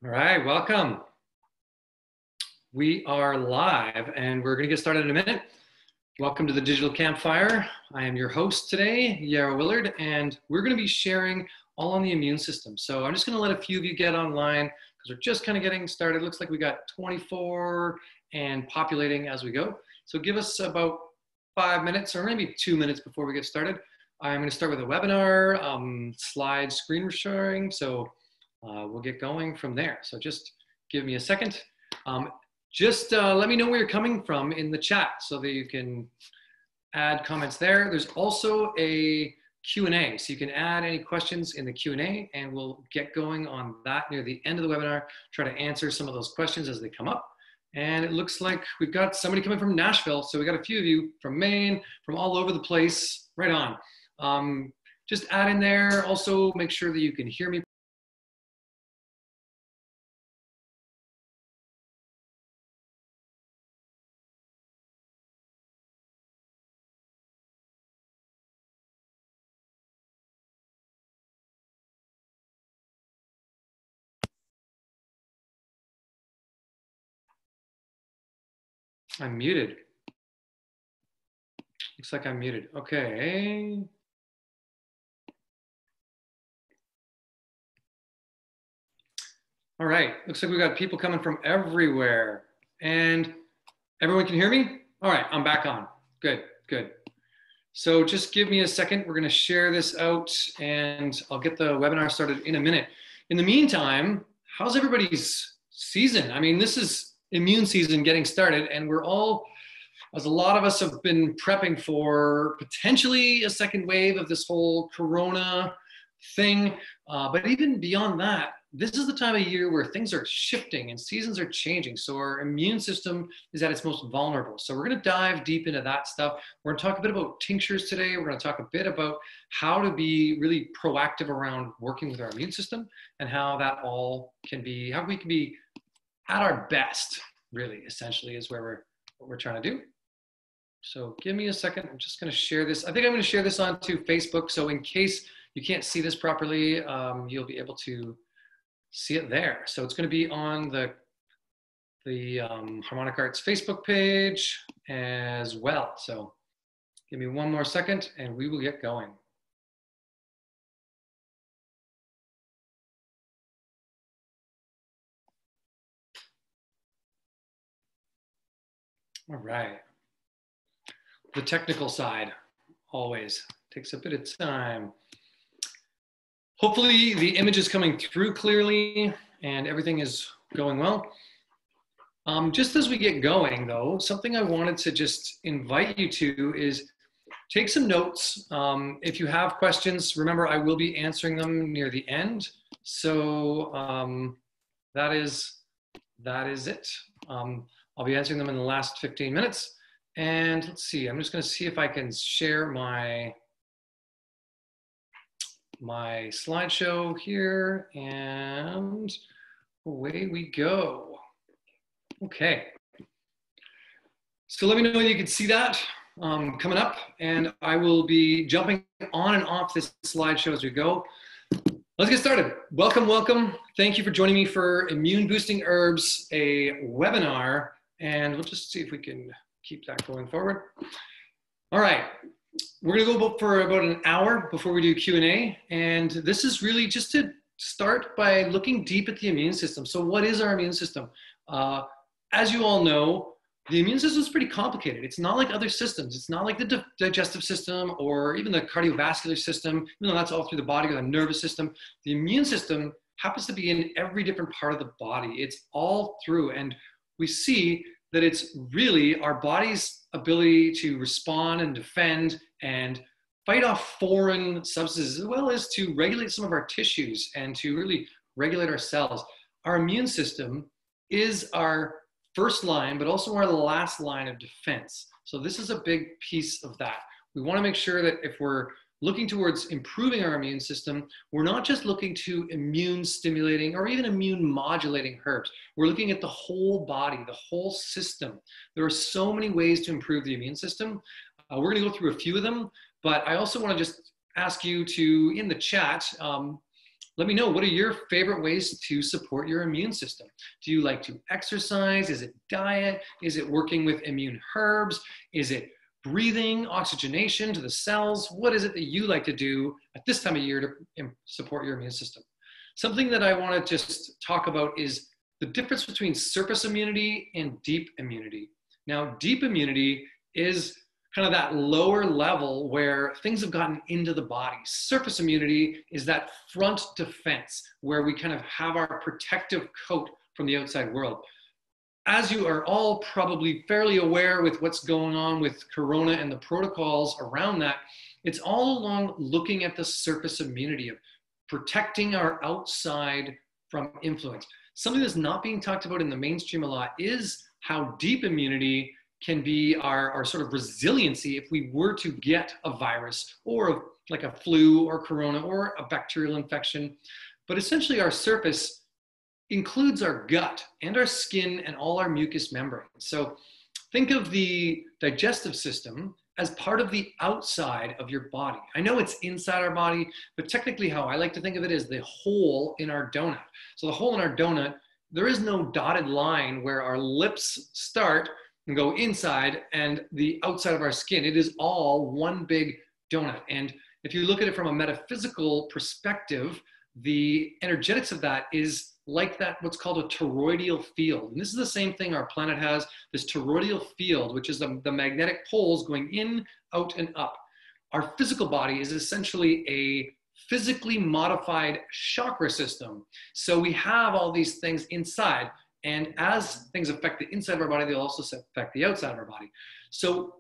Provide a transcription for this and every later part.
All right, welcome. We are live and we're going to get started in a minute. Welcome to the Digital Campfire. I am your host today, Yarrow Willard, and we're going to be sharing all on the immune system. So I'm just going to let a few of you get online because we're just kind of getting started. Looks like we got 24 and populating as we go. So give us about 5 minutes or maybe 2 minutes before we get started. I'm going to start with a webinar, slide screen sharing. So we'll get going from there. So just give me a second. Let me know where you're coming from in the chat so that you can add comments there. There's also a Q&A, so you can add any questions in the Q&A and we'll get going on that near the end of the webinar, try to answer some of those questions as they come up. And it looks like we've got somebody coming from Nashville, so we got a few of you from Maine, from all over the place, right on. Just add in there. Also make sure that you can hear me. I'm muted. Looks like I'm muted. Okay. All right. Looks like we've got people coming from everywhere. And everyone can hear me? All right. I'm back on. Good, good. So just give me a second. We're going to share this out and I'll get the webinar started in a minute. In the meantime, how's everybody's season? I mean, this is immune season getting started and we're all, as a lot of us have been prepping for potentially a second wave of this whole corona thing. But even beyond that, this is the time of year where things are shifting and seasons are changing. So our immune system is at its most vulnerable. So we're going to dive deep into that stuff. We're going to talk a bit about tinctures today. We're going to talk a bit about how to be really proactive around working with our immune system and how that all can be, how we can be at our best, really, essentially, is where what we're trying to do. So give me a second. I'm just going to share this. I think I'm going to share this onto Facebook. So in case you can't see this properly, you'll be able to see it there. So it's going to be on the Harmonic Arts Facebook page as well. So give me one more second and we will get going. All right. The technical side always takes a bit of time. Hopefully the image is coming through clearly and everything is going well. Just as we get going though, something I wanted to just invite you to is take some notes. If you have questions, remember I will be answering them near the end. So that is it. I'll be answering them in the last 15 minutes. And let's see, I'm just going to see if I can share my slideshow here and away we go. Okay. So let me know if you can see that coming up and I will be jumping on and off this slideshow as we go. Let's get started. Welcome, welcome. Thank you for joining me for Immune Boosting Herbs, a webinar, and we'll just see if we can keep that going forward. All right, we're gonna go for about an hour before we do Q&A, and this is really just to start by looking deep at the immune system. So what is our immune system? As you all know, the immune system is pretty complicated. It's not like other systems. It's not like the digestive system or even the cardiovascular system, even though that's all through the body or the nervous system. The immune system happens to be in every different part of the body. It's all through, and we see that it's really our body's ability to respond and defend and fight off foreign substances, as well as to regulate some of our tissues and to really regulate our cells. Our immune system is our first line, but also our last line of defense. So this is a big piece of that. We want to make sure that if we're looking towards improving our immune system, we're not just looking to immune stimulating or even immune modulating herbs. We're looking at the whole body, the whole system. There are so many ways to improve the immune system. We're going to go through a few of them, but I also want to just ask you to, in the chat, Let me know, what are your favorite ways to support your immune system? Do you like to exercise? Is it diet? Is it working with immune herbs? Is it breathing, oxygenation to the cells? What is it that you like to do at this time of year to support your immune system? Something that I want to just talk about is the difference between surface immunity and deep immunity. Now, deep immunity is kind of that lower level where things have gotten into the body. Surface immunity is that front defense where we kind of have our protective coat from the outside world. As you are all probably fairly aware with what's going on with Corona and the protocols around that, it's all along looking at the surface immunity of protecting our outside from influence. Something that's not being talked about in the mainstream a lot is how deep immunity can be our sort of resiliency if we were to get a virus or like a flu or Corona or a bacterial infection. But essentially our surface includes our gut and our skin and all our mucous membranes. So think of the digestive system as part of the outside of your body. I know it's inside our body, but technically how I like to think of it is the hole in our donut. So the hole in our donut, there is no dotted line where our lips start and go inside and the outside of our skin. It is all one big donut. And if you look at it from a metaphysical perspective, the energetics of that is like that, what's called a toroidal field. And this is the same thing our planet has, this toroidal field, which is the magnetic poles going in, out, and up. Our physical body is essentially a physically modified chakra system. So we have all these things inside. And as things affect the inside of our body, they'll also affect the outside of our body. So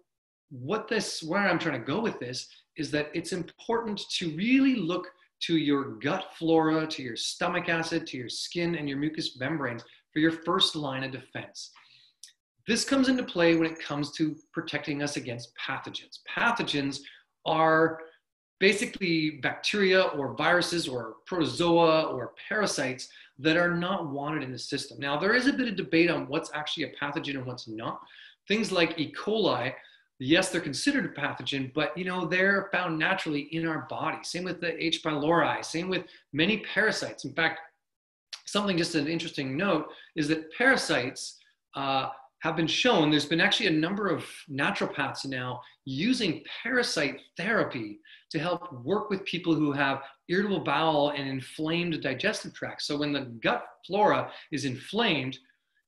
where I'm trying to go with this is that it's important to really look to your gut flora, to your stomach acid, to your skin and your mucous membranes for your first line of defense. This comes into play when it comes to protecting us against pathogens. Pathogens are basically bacteria or viruses or protozoa or parasites that are not wanted in the system. Now, there is a bit of debate on what's actually a pathogen and what's not. Things like E. coli, yes, they're considered a pathogen, but they're found naturally in our body. Same with the H. pylori, same with many parasites. In fact, just an interesting note is that parasites have been shown, there's been actually a number of naturopaths now using parasite therapy to help work with people who have irritable bowel and inflamed digestive tract. So when the gut flora is inflamed,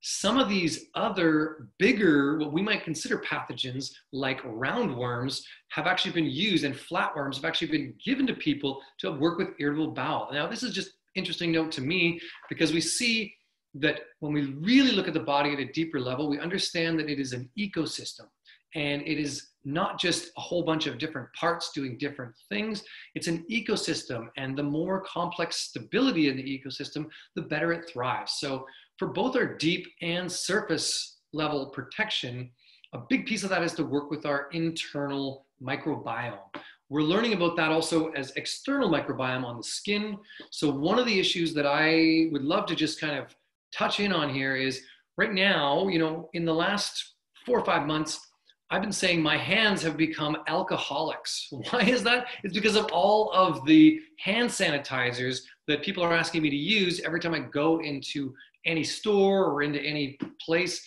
some of these other bigger, what we might consider pathogens like roundworms have actually been used, and flatworms have actually been given to people to work with irritable bowel. Now, this is just interesting note to me because we see that when we really look at the body at a deeper level, we understand that it is an ecosystem and it is not just a whole bunch of different parts doing different things. It's an ecosystem, and the more complex stability in the ecosystem, the better it thrives. So for both our deep and surface level protection, a big piece of that is to work with our internal microbiome. We're learning about that also as external microbiome on the skin. So one of the issues that I would love to just kind of touch in on here is right now, in the last 4 or 5 months, I've been saying my hands have become alcoholics. Why is that? It's because of all of the hand sanitizers that people are asking me to use every time I go into any store or into any place.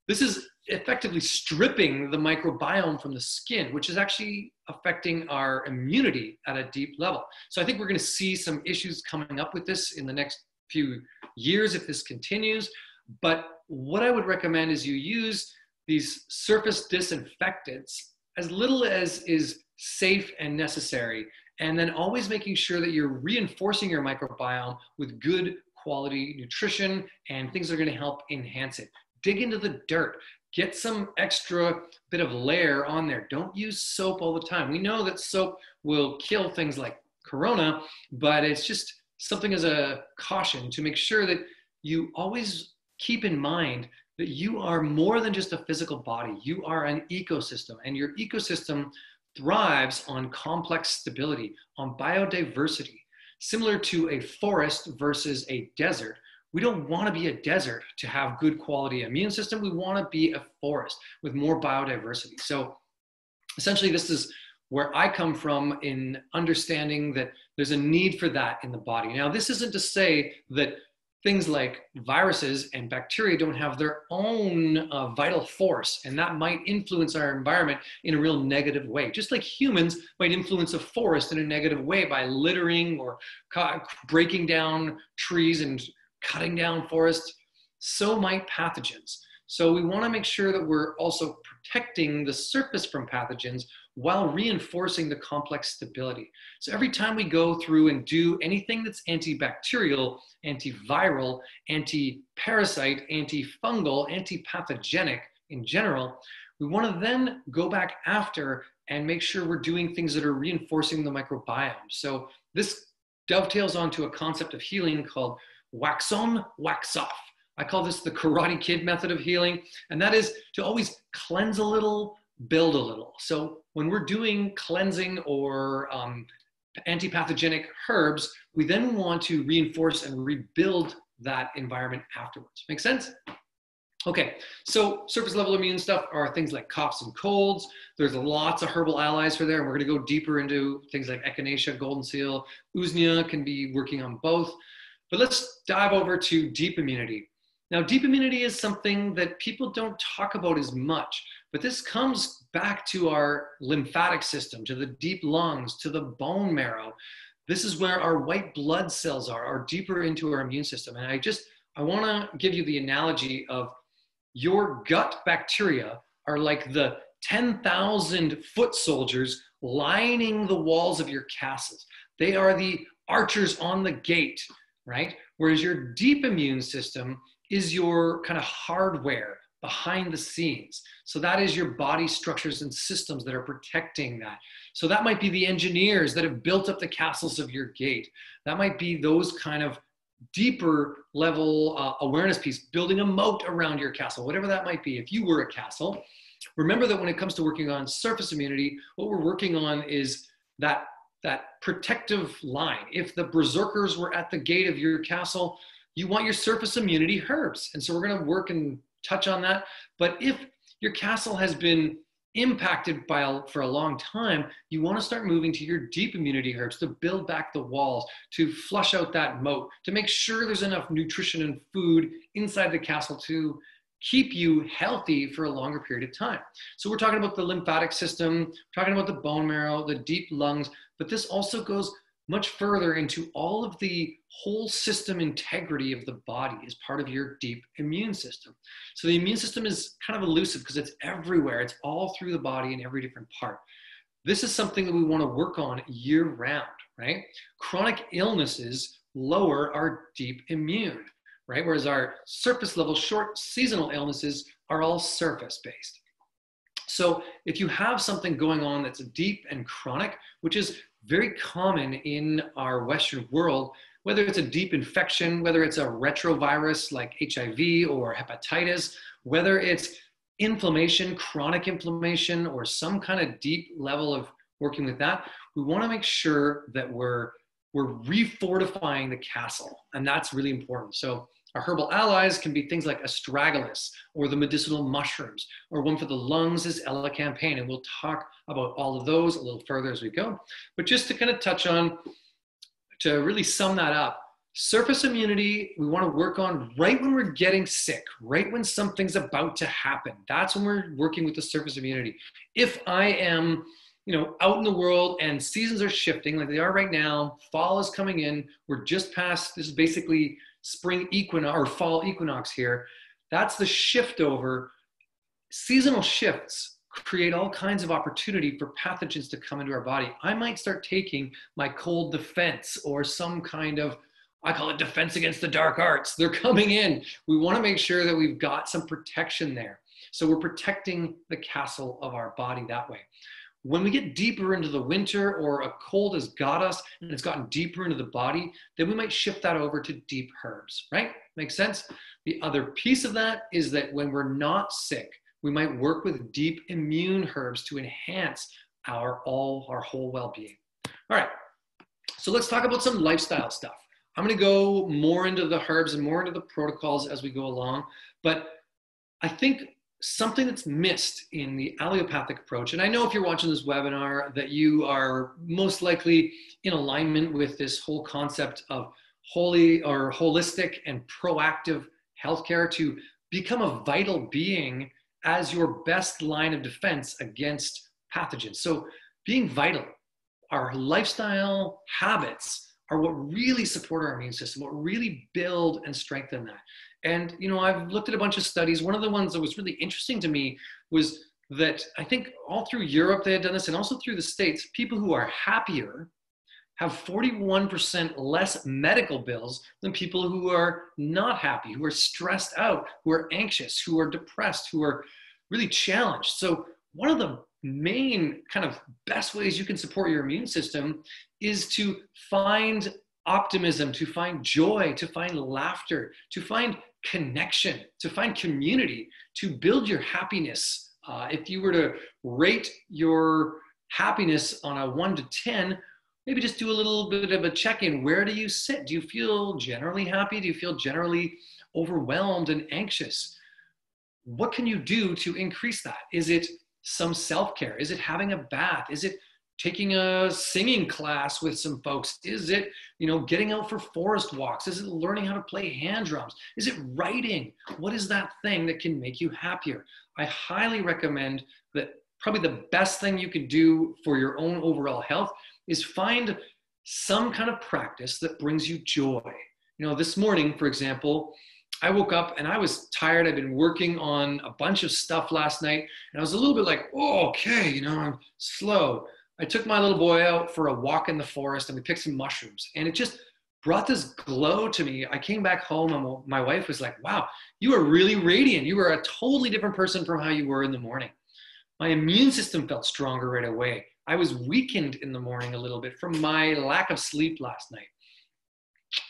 This is effectively stripping the microbiome from the skin, which is actually affecting our immunity at a deep level. So I think we're going to see some issues coming up with this in the next few years if this continues. But what I would recommend is you use these surface disinfectants as little as is safe and necessary, and then always making sure that you're reinforcing your microbiome with good quality nutrition and things that are going to help enhance it. Dig into the dirt. Get some extra bit of layer on there. Don't use soap all the time. We know that soap will kill things like Corona, but it's just something as a caution to make sure that you always keep in mind that you are more than just a physical body. You are an ecosystem, and your ecosystem thrives on complex stability, on biodiversity. Similar to a forest versus a desert, we don't want to be a desert to have good quality immune system. We want to be a forest with more biodiversity. So essentially, this is where I come from in understanding that there's a need for that in the body. Now, this isn't to say that things like viruses and bacteria don't have their own vital force, and that might influence our environment in a real negative way. Just like humans might influence a forest in a negative way by littering or breaking down trees and cutting down forests, so might pathogens. So we want to make sure that we're also protecting the surface from pathogens while reinforcing the complex stability. So every time we go through and do anything that's antibacterial, antiviral, anti-parasite, antifungal, anti-pathogenic in general, we want to then go back after and make sure we're doing things that are reinforcing the microbiome. So this dovetails onto a concept of healing called wax on, wax off. I call this the Karate Kid method of healing, and that is to always cleanse a little, build a little. So when we're doing cleansing or anti-pathogenic herbs, we then want to reinforce and rebuild that environment afterwards. Make sense? Okay, so surface level immune stuff are things like coughs and colds. There's lots of herbal allies for there, and we're gonna go deeper into things like Echinacea, Goldenseal, Usnea can be working on both. But let's dive over to deep immunity. Now, deep immunity is something that people don't talk about as much, but this comes back to our lymphatic system, to the deep lungs, to the bone marrow. This is where our white blood cells are deeper into our immune system. And I wanna give you the analogy of your gut bacteria are like the 10,000 foot soldiers lining the walls of your castles. They are the archers on the gate, right? Whereas your deep immune system is your kind of hardware behind the scenes. So that is your body structures and systems that are protecting that. So that might be the engineers that have built up the castles of your gate. That might be those kind of deeper level awareness piece, building a moat around your castle, whatever that might be. If you were a castle, remember that when it comes to working on surface immunity, what we're working on is that protective line. If the berserkers were at the gate of your castle, you want your surface immunity herbs. And so we're gonna work and touch on that. But if your castle has been impacted for a long time, you wanna start moving to your deep immunity herbs to build back the walls, to flush out that moat, to make sure there's enough nutrition and food inside the castle to keep you healthy for a longer period of time. So we're talking about the lymphatic system, we're talking about the bone marrow, the deep lungs, but this also goes much further into all of the whole system integrity of the body as part of your deep immune system. So the immune system is kind of elusive because it's everywhere. It's all through the body in every different part. This is something that we want to work on year round, right? Chronic illnesses lower our deep immune, right? Whereas our surface level short seasonal illnesses are all surface based. So if you have something going on that's deep and chronic, which is very common in our Western world, whether it's a deep infection, whether it's a retrovirus like HIV or hepatitis, whether it's inflammation, chronic inflammation, or some kind of deep level of working with that, we want to make sure that we're refortifying the castle, and that's really important. So our herbal allies can be things like astragalus or the medicinal mushrooms, or one for the lungs is elecampane, and we'll talk about all of those a little further as we go. But just to kind of touch on, to really sum that up, surface immunity, we want to work on right when we're getting sick, right when something's about to happen. That's when we're working with the surface immunity. If I am, out in the world and seasons are shifting like they are right now, fall is coming in, we're just past, this is basically spring equinox or fall equinox here. That's the shift over. Seasonal shifts create all kinds of opportunity for pathogens to come into our body. I might start taking my cold defense or some kind of, I call it defense against the dark arts. They're coming in. We want to make sure that we've got some protection there. So we're protecting the castle of our body that way. When we get deeper into the winter or a cold has got us and it's gotten deeper into the body, then we might shift that over to deep herbs, right? Makes sense? The other piece of that is that when we're not sick, we might work with deep immune herbs to enhance our whole well-being. All right, so let's talk about some lifestyle stuff. I'm gonna go more into the herbs and more into the protocols as we go along, but I think something that's missed in the allopathic approach, and I know if you're watching this webinar that you are most likely in alignment with this whole concept of holistic and proactive healthcare to become a vital being as your best line of defense against pathogens. So being vital, our lifestyle habits are what really support our immune system, what really build and strengthen that. And, you know, I've looked at a bunch of studies. One of the ones that was really interesting to me was that I think all through Europe they had done this, and also through the States, people who are happier have 41% less medical bills than people who are not happy, who are stressed out, who are anxious, who are depressed, who are really challenged. So one of the main kind of best ways you can support your immune system is to find optimism, to find joy, to find laughter, to find connection, to find community, to build your happiness. If you were to rate your happiness on a 1 to 10, maybe just do a little bit of a check-in. Where do you sit? Do you feel generally happy? Do you feel generally overwhelmed and anxious? What can you do to increase that? Is it some self-care? Is it having a bath? Is it taking a singing class with some folks? Is it, you know, getting out for forest walks? Is it learning how to play hand drums? Is it writing? What is that thing that can make you happier? I highly recommend that. Probably the best thing you can do for your own overall health is find some kind of practice that brings you joy. You know, this morning, for example, I woke up and I was tired. I'd been working on a bunch of stuff last night, and I was a little bit like, oh, okay, you know, I'm slow. I took my little boy out for a walk in the forest and we picked some mushrooms, and it just brought this glow to me. I came back home and my wife was like, wow, you are really radiant. You are a totally different person from how you were in the morning. My immune system felt stronger right away. I was weakened in the morning a little bit from my lack of sleep last night.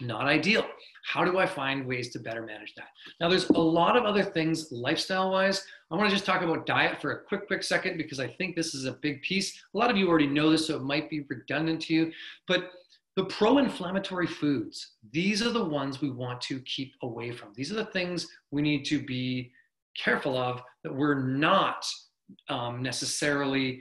Not ideal. How do I find ways to better manage that? Now, there's a lot of other things lifestyle-wise. I want to just talk about diet for a quick second because I think this is a big piece. A lot of you already know this, so it might be redundant to you. But the pro-inflammatory foods, these are the ones we want to keep away from. These are the things we need to be careful of, that we're not necessarily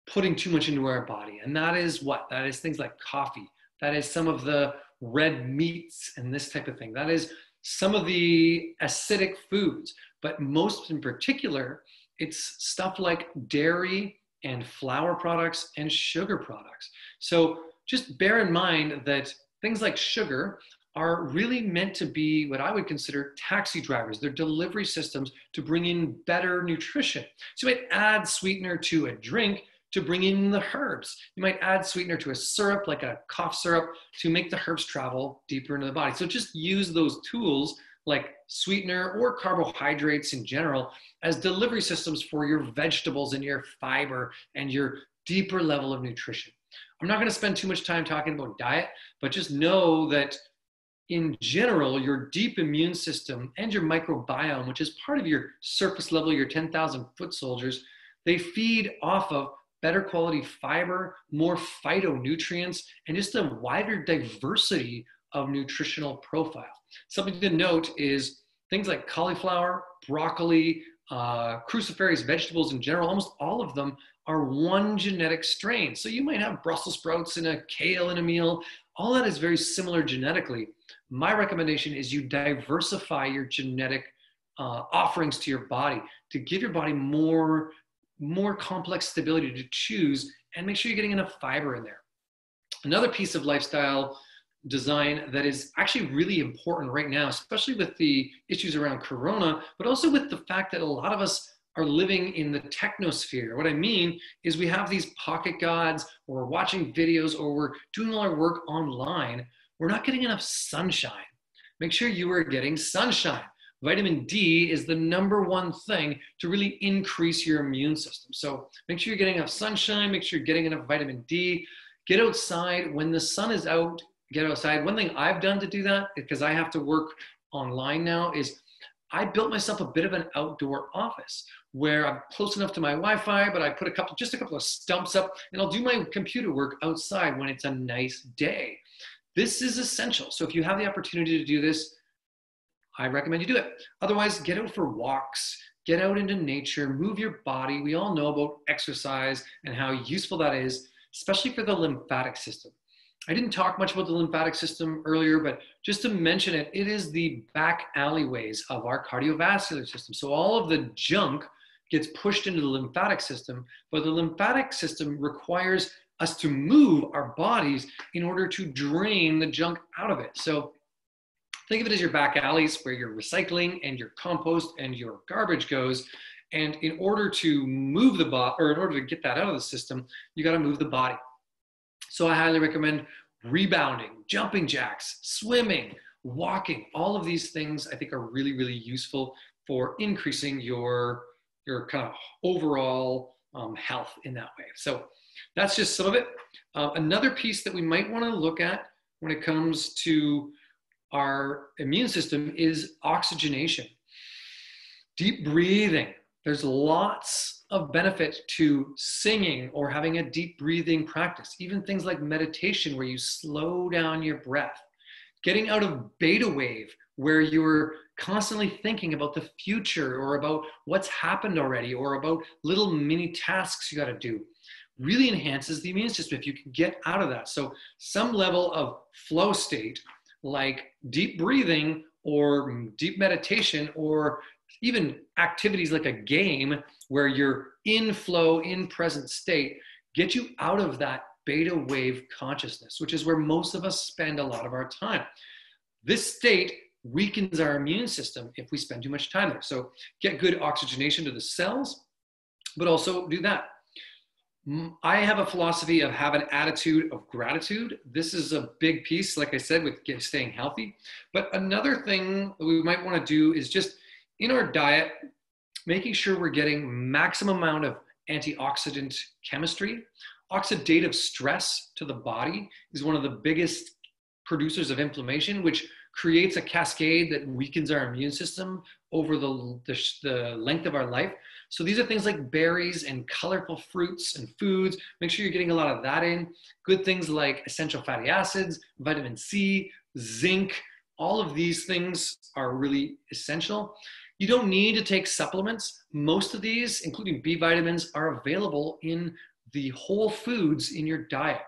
putting too much into our body. And that is what? That is things like coffee. That is some of the red meats and this type of thing. That is some of the acidic foods. But most in particular, it's stuff like dairy and flour products and sugar products. So just bear in mind that things like sugar are really meant to be what I would consider taxi drivers. They're delivery systems to bring in better nutrition. So you might add sweetener to a drink to bring in the herbs. You might add sweetener to a syrup, like a cough syrup, to make the herbs travel deeper into the body. So just use those tools like sweetener or carbohydrates in general as delivery systems for your vegetables and your fiber and your deeper level of nutrition. I'm not going to spend too much time talking about diet, but just know that in general, your deep immune system and your microbiome, which is part of your surface level, your 10,000 foot soldiers, they feed off of better quality fiber, more phytonutrients, and just a wider diversity of nutritional profile. Something to note is things like cauliflower, broccoli, cruciferous vegetables in general, almost all of them are one genetic strain. So you might have Brussels sprouts in a kale in a meal. All that is very similar genetically. My recommendation is you diversify your genetic offerings to your body to give your body more complex stability to choose, and make sure you're getting enough fiber in there. Another piece of lifestyle design that is actually really important right now, especially with the issues around Corona, but also with the fact that a lot of us are living in the technosphere. What I mean is we have these pocket gods, or we're watching videos, or we're doing all our work online. We're not getting enough sunshine. Make sure you are getting sunshine. Vitamin D is the #1 thing to really increase your immune system. So make sure you're getting enough sunshine, make sure you're getting enough vitamin D. Get outside when the sun is out, get outside. One thing I've done to do that, because I have to work online now, is I built myself a bit of an outdoor office where I'm close enough to my Wi-Fi, but I put just a couple of stumps up, and I'll do my computer work outside when it's a nice day. This is essential. So if you have the opportunity to do this, I recommend you do it. Otherwise, get out for walks, get out into nature, move your body. We all know about exercise and how useful that is, especially for the lymphatic system. I didn't talk much about the lymphatic system earlier, but just to mention it, it is the back alleyways of our cardiovascular system. So all of the junk gets pushed into the lymphatic system, but the lymphatic system requires us to move our bodies in order to drain the junk out of it. So think of it as your back alleys where your recycling and your compost and your garbage goes. And in order to move the body, or in order to get that out of the system, you got to move the body. So I highly recommend rebounding, jumping jacks, swimming, walking. All of these things I think are really, really useful for increasing your kind of overall health in that way. So that's just some of it. Another piece that we might want to look at when it comes to our immune system is oxygenation. Deep breathing. There's lots of benefit to singing or having a deep breathing practice. Even things like meditation where you slow down your breath. Getting out of beta wave where you're constantly thinking about the future or about what's happened already or about little mini tasks you got to do. Really enhances the immune system if you can get out of that. So some level of flow state like deep breathing or deep meditation or even activities like a game where you're in flow, in present state, get you out of that beta wave consciousness, which is where most of us spend a lot of our time. This state weakens our immune system if we spend too much time there. So get good oxygenation to the cells, but also do that. I have a philosophy of have an attitude of gratitude. This is a big piece, like I said, with staying healthy. But another thing that we might want to do is just in our diet, making sure we're getting maximum amount of antioxidant chemistry. Oxidative stress to the body is one of the biggest producers of inflammation, which creates a cascade that weakens our immune system over the length of our life. So these are things like berries and colorful fruits and foods. Make sure you're getting a lot of that in. Good things like essential fatty acids, vitamin C, zinc. All of these things are really essential. You don't need to take supplements. Most of these, including B vitamins, are available in the whole foods in your diet.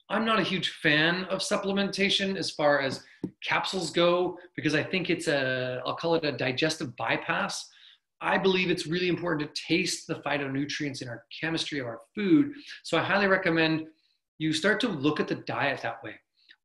I'm not a huge fan of supplementation as far as capsules go, because I think it's I'll call it a digestive bypass. I believe it's really important to taste the phytonutrients in our chemistry of our food. So I highly recommend you start to look at the diet that way.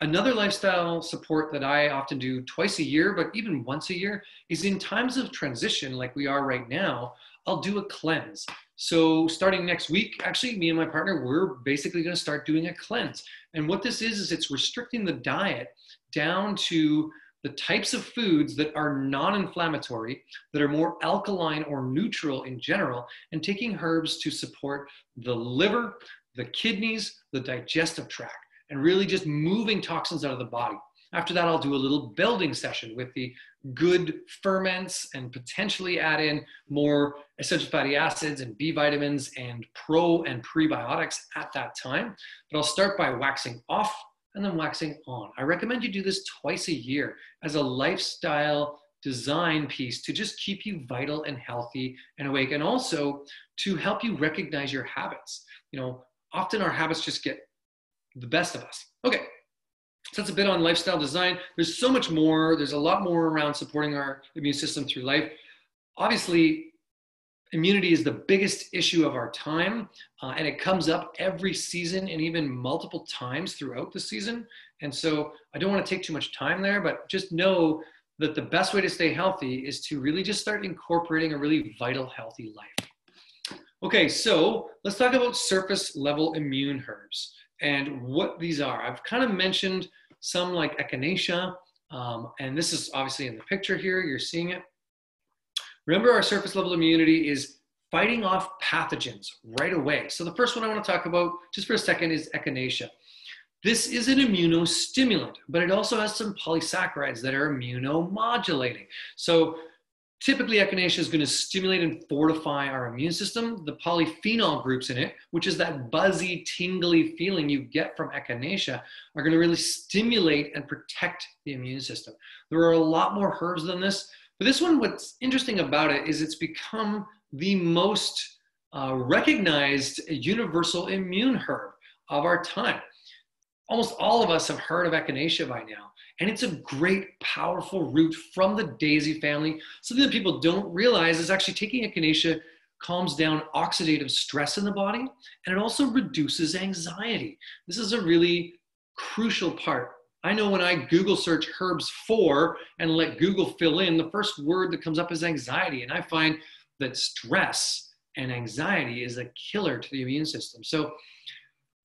Another lifestyle support that I often do twice a year, but even once a year, is in times of transition like we are right now, I'll do a cleanse. So starting next week, actually, me and my partner, we're basically going to start doing a cleanse. And what this is it's restricting the diet down to the types of foods that are non-inflammatory, that are more alkaline or neutral in general, and taking herbs to support the liver, the kidneys, the digestive tract, and really just moving toxins out of the body. After that, I'll do a little building session with the good ferments and potentially add in more essential fatty acids and B vitamins and pro and prebiotics at that time. But I'll start by waxing off and then waxing on. I recommend you do this twice a year as a lifestyle design piece to just keep you vital and healthy and awake, and also to help you recognize your habits. You know, often our habits just get the best of us. Okay. So that's a bit on lifestyle design. There's so much more. There's a lot more around supporting our immune system through life. Obviously, immunity is the biggest issue of our time, and it comes up every season and even multiple times throughout the season. And so I don't want to take too much time there, but just know that the best way to stay healthy is to really just start incorporating a really vital, healthy life. Okay, so let's talk about surface level immune herbs and what these are. I've kind of mentioned some like Echinacea, and this is obviously in the picture here, you're seeing it. Remember, our surface level immunity is fighting off pathogens right away. So the first one I want to talk about just for a second is Echinacea. This is an immunostimulant, but it also has some polysaccharides that are immunomodulating. So typically, Echinacea is going to stimulate and fortify our immune system. The polyphenol groups in it, which is that buzzy, tingly feeling you get from Echinacea, are going to really stimulate and protect the immune system. There are a lot more herbs than this. But this one, what's interesting about it is it's become the most recognized universal immune herb of our time. Almost all of us have heard of Echinacea by now, and it's a great, powerful root from the daisy family. Something that people don't realize is actually taking Echinacea calms down oxidative stress in the body, and it also reduces anxiety. This is a really crucial part. I know when I Google search herbs for and let Google fill in, the first word that comes up is anxiety. And I find that stress and anxiety is a killer to the immune system. So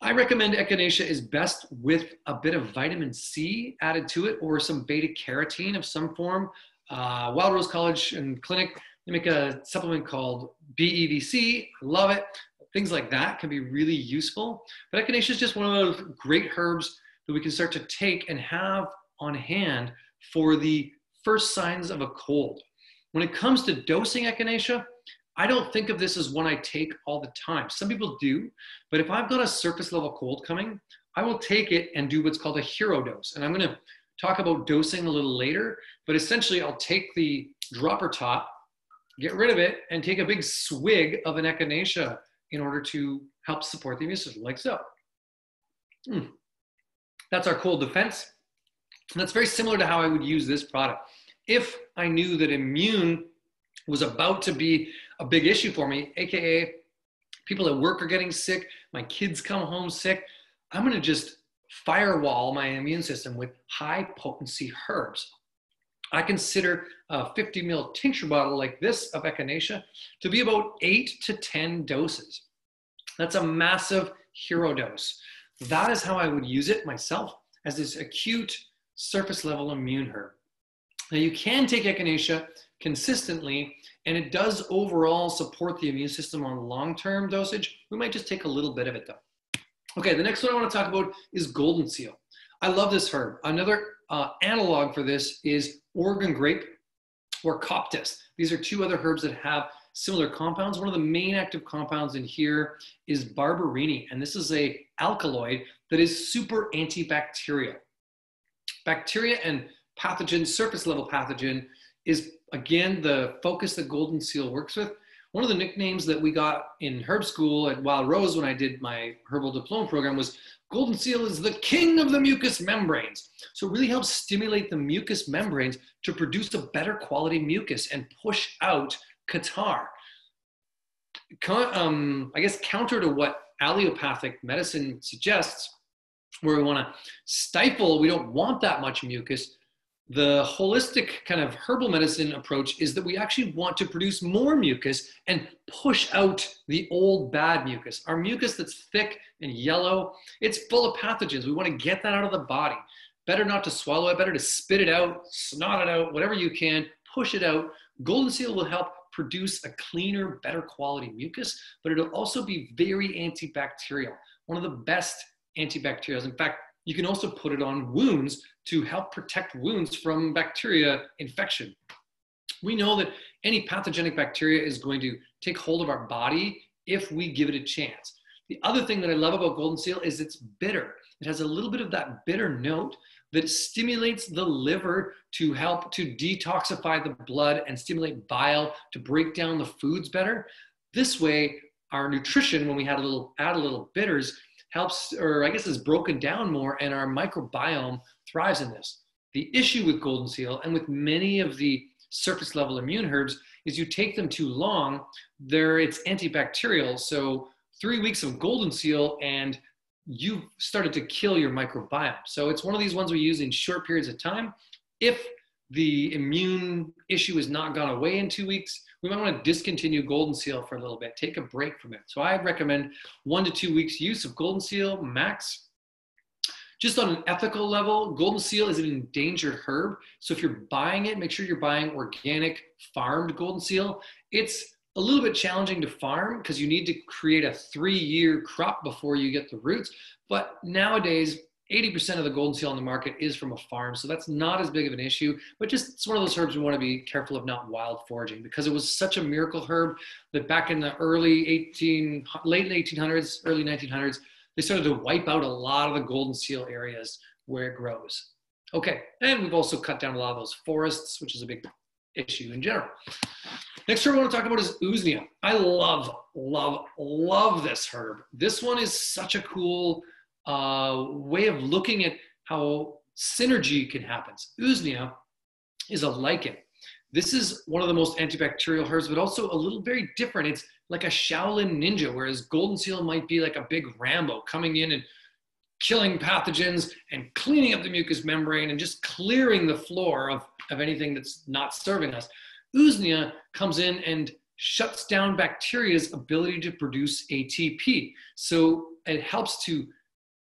I recommend Echinacea is best with a bit of vitamin C added to it or some beta carotene of some form. Yarrow College and Clinic, they make a supplement called BEDC. I love it. Things like that can be really useful. But Echinacea is just one of those great herbs that we can start to take and have on hand for the first signs of a cold. When it comes to dosing Echinacea, I don't think of this as one I take all the time. Some people do, but if I've got a surface level cold coming, I will take it and do what's called a hero dose. And I'm gonna talk about dosing a little later, but essentially I'll take the dropper top, get rid of it, and take a big swig of an Echinacea in order to help support the immune system, like so. That's our cold defense. And that's very similar to how I would use this product. If I knew that immune was about to be a big issue for me, AKA people at work are getting sick, my kids come home sick, I'm gonna just firewall my immune system with high potency herbs. I consider a 50 ml tincture bottle like this of Echinacea to be about 8 to 10 doses. That's a massive hero dose. That is how I would use it myself, as this acute surface level immune herb. Now you can take Echinacea consistently, and it does overall support the immune system on long-term dosage. We might just take a little bit of it though. Okay, the next one I want to talk about is Goldenseal. I love this herb. Another analog for this is Oregon grape or Coptis. These are two other herbs that have similar compounds. One of the main active compounds in here is barberini, and this is a alkaloid that is super antibacterial. Bacteria and pathogens, surface level pathogen, is again the focus that Goldenseal works with. One of the nicknames that we got in herb school at Wild Rose when I did my herbal diploma program was Goldenseal is the king of the mucous membranes. So it really helps stimulate the mucous membranes to produce a better quality mucus and push out catarrh. I guess counter to what allopathic medicine suggests, where we want to stifle, we don't want that much mucus. The holistic kind of herbal medicine approach is that we actually want to produce more mucus and push out the old bad mucus. Our mucus that's thick and yellow, it's full of pathogens. We want to get that out of the body. Better not to swallow it, better to spit it out, snot it out, whatever you can, push it out. Goldenseal will help produce a cleaner, better quality mucus, but it'll also be very antibacterial. One of the best antibacterials. In fact, you can also put it on wounds to help protect wounds from bacteria infection. We know that any pathogenic bacteria is going to take hold of our body if we give it a chance. The other thing that I love about Goldenseal is it's bitter. It has a little bit of that bitter note that stimulates the liver to help to detoxify the blood and stimulate bile to break down the foods better. This way, our nutrition, when we add a little bitters, helps, or I guess is broken down more, and our microbiome thrives in this. The issue with Goldenseal and with many of the surface level immune herbs is you take them too long, it's antibacterial. So 3 weeks of Goldenseal and you've started to kill your microbiome. So it's one of these ones we use in short periods of time. If the immune issue has not gone away in 2 weeks, we might want to discontinue Goldenseal for a little bit, take a break from it. So I recommend 1 to 2 weeks use of Goldenseal max. Just on an ethical level, Goldenseal is an endangered herb. So if you're buying it, make sure you're buying organic farmed Goldenseal. It's a little bit challenging to farm because you need to create a 3-year crop before you get the roots. But nowadays, 80% of the Goldenseal on the market is from a farm. So that's not as big of an issue, but just it's one of those herbs we want to be careful of not wild foraging, because it was such a miracle herb that back in the late 1800s, early 1900s, they started to wipe out a lot of the Goldenseal areas where it grows. Okay, and we've also cut down a lot of those forests, which is a big issue in general. Next herb I want to talk about is Usnea. I love, love, love this herb. This one is such a cool way of looking at how synergy can happen. Usnea is a lichen. This is one of the most antibacterial herbs, but also a little very different. It's like a Shaolin ninja, whereas Goldenseal might be like a big Rambo coming in and killing pathogens and cleaning up the mucous membrane and just clearing the floor of anything that's not serving us. Usnea comes in and shuts down bacteria's ability to produce ATP. So it helps to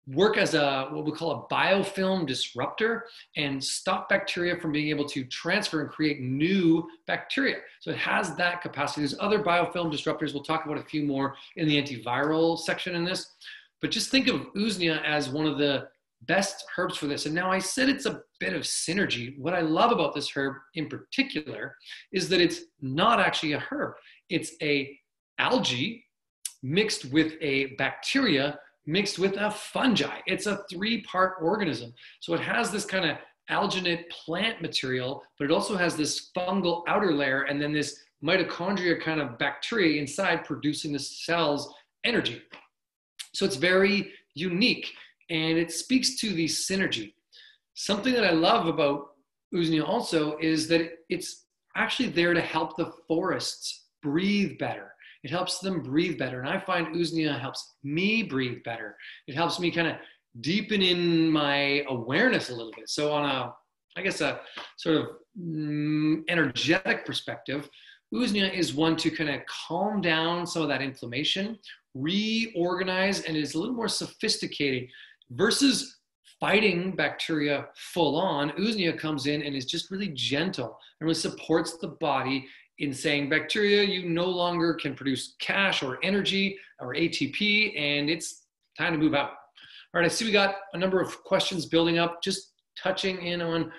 work as a what we call a biofilm disruptor and stop bacteria from being able to transfer and create new bacteria. So it has that capacity. There's other biofilm disruptors. We'll talk about a few more in the antiviral section in this. But just think of Usnea as one of the best herbs for this. And now I said it's a bit of synergy. What I love about this herb in particular is that it's not actually a herb. It's a algae mixed with a bacteria mixed with a fungi. It's a 3-part organism. So it has this kind of alginate plant material, but it also has this fungal outer layer and then this mitochondria kind of bacteria inside producing the cell's energy. So it's very unique. And it speaks to the synergy. Something that I love about Usnea also is that it's actually there to help the forests breathe better. It helps them breathe better. And I find Usnea helps me breathe better. It helps me kind of deepen in my awareness a little bit. So on a, I guess a sort of energetic perspective, Usnea is one to kind of calm down some of that inflammation, reorganize, and is a little more sophisticated. Versus fighting bacteria full on, Usnea comes in and is just really gentle and really supports the body in saying, bacteria, you no longer can produce cash or energy or ATP, and it's time to move out. All right, I see we got a number of questions building up, just touching in on,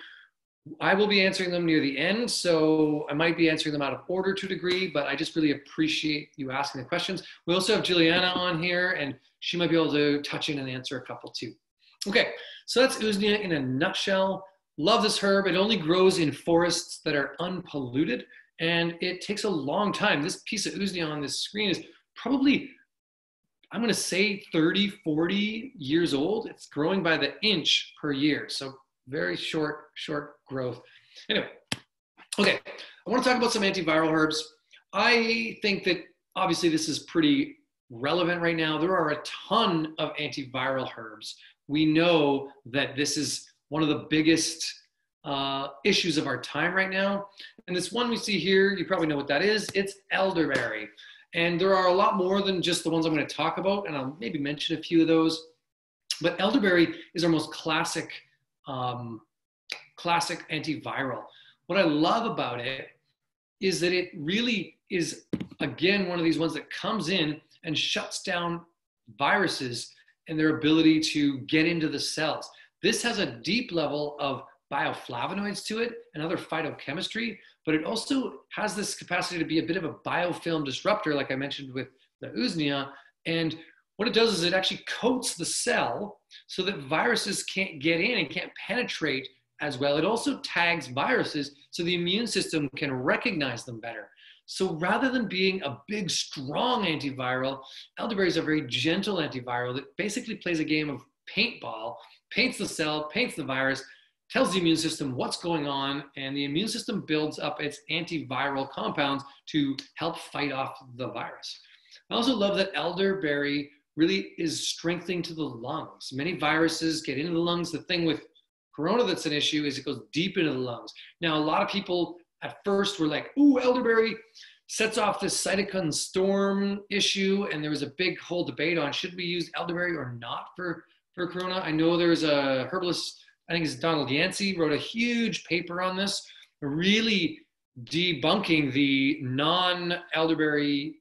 I will be answering them near the end, so I might be answering them out of order to a degree, but I just really appreciate you asking the questions. We also have Juliana on here, and she might be able to touch in and answer a couple too. Okay, so that's Usnea in a nutshell. Love this herb. It only grows in forests that are unpolluted, and it takes a long time. This piece of Usnea on this screen is probably, I'm gonna say 30, 40 years old. It's growing by the inch per year, so very short growth. Anyway, okay, I wanna talk about some antiviral herbs. I think that obviously this is pretty relevant right now. There are a ton of antiviral herbs. We know that this is one of the biggest issues of our time right now. And this one we see here, you probably know what that is. It's elderberry. And there are a lot more than just the ones I'm going to talk about, and I'll maybe mention a few of those. But elderberry is our most classic antiviral. What I love about it is that it really is, again, one of these ones that comes in and shuts down viruses and their ability to get into the cells. This has a deep level of bioflavonoids to it and other phytochemistry, but it also has this capacity to be a bit of a biofilm disruptor, like I mentioned with the Usnea. And what it does is it actually coats the cell so that viruses can't get in and can't penetrate as well. It also tags viruses so the immune system can recognize them better. So rather than being a big, strong antiviral, elderberry is a very gentle antiviral that basically plays a game of paintball, paints the cell, paints the virus, tells the immune system what's going on, and the immune system builds up its antiviral compounds to help fight off the virus. I also love that elderberry really is strengthening to the lungs. Many viruses get into the lungs. The thing with corona that's an issue is it goes deep into the lungs. Now, a lot of people at first were like, ooh, elderberry sets off this cytokine storm issue, and there was a big whole debate on should we use elderberry or not for corona. I know there's a herbalist, I think it's Donald Yancey, wrote a huge paper on this, really debunking the non-elderberry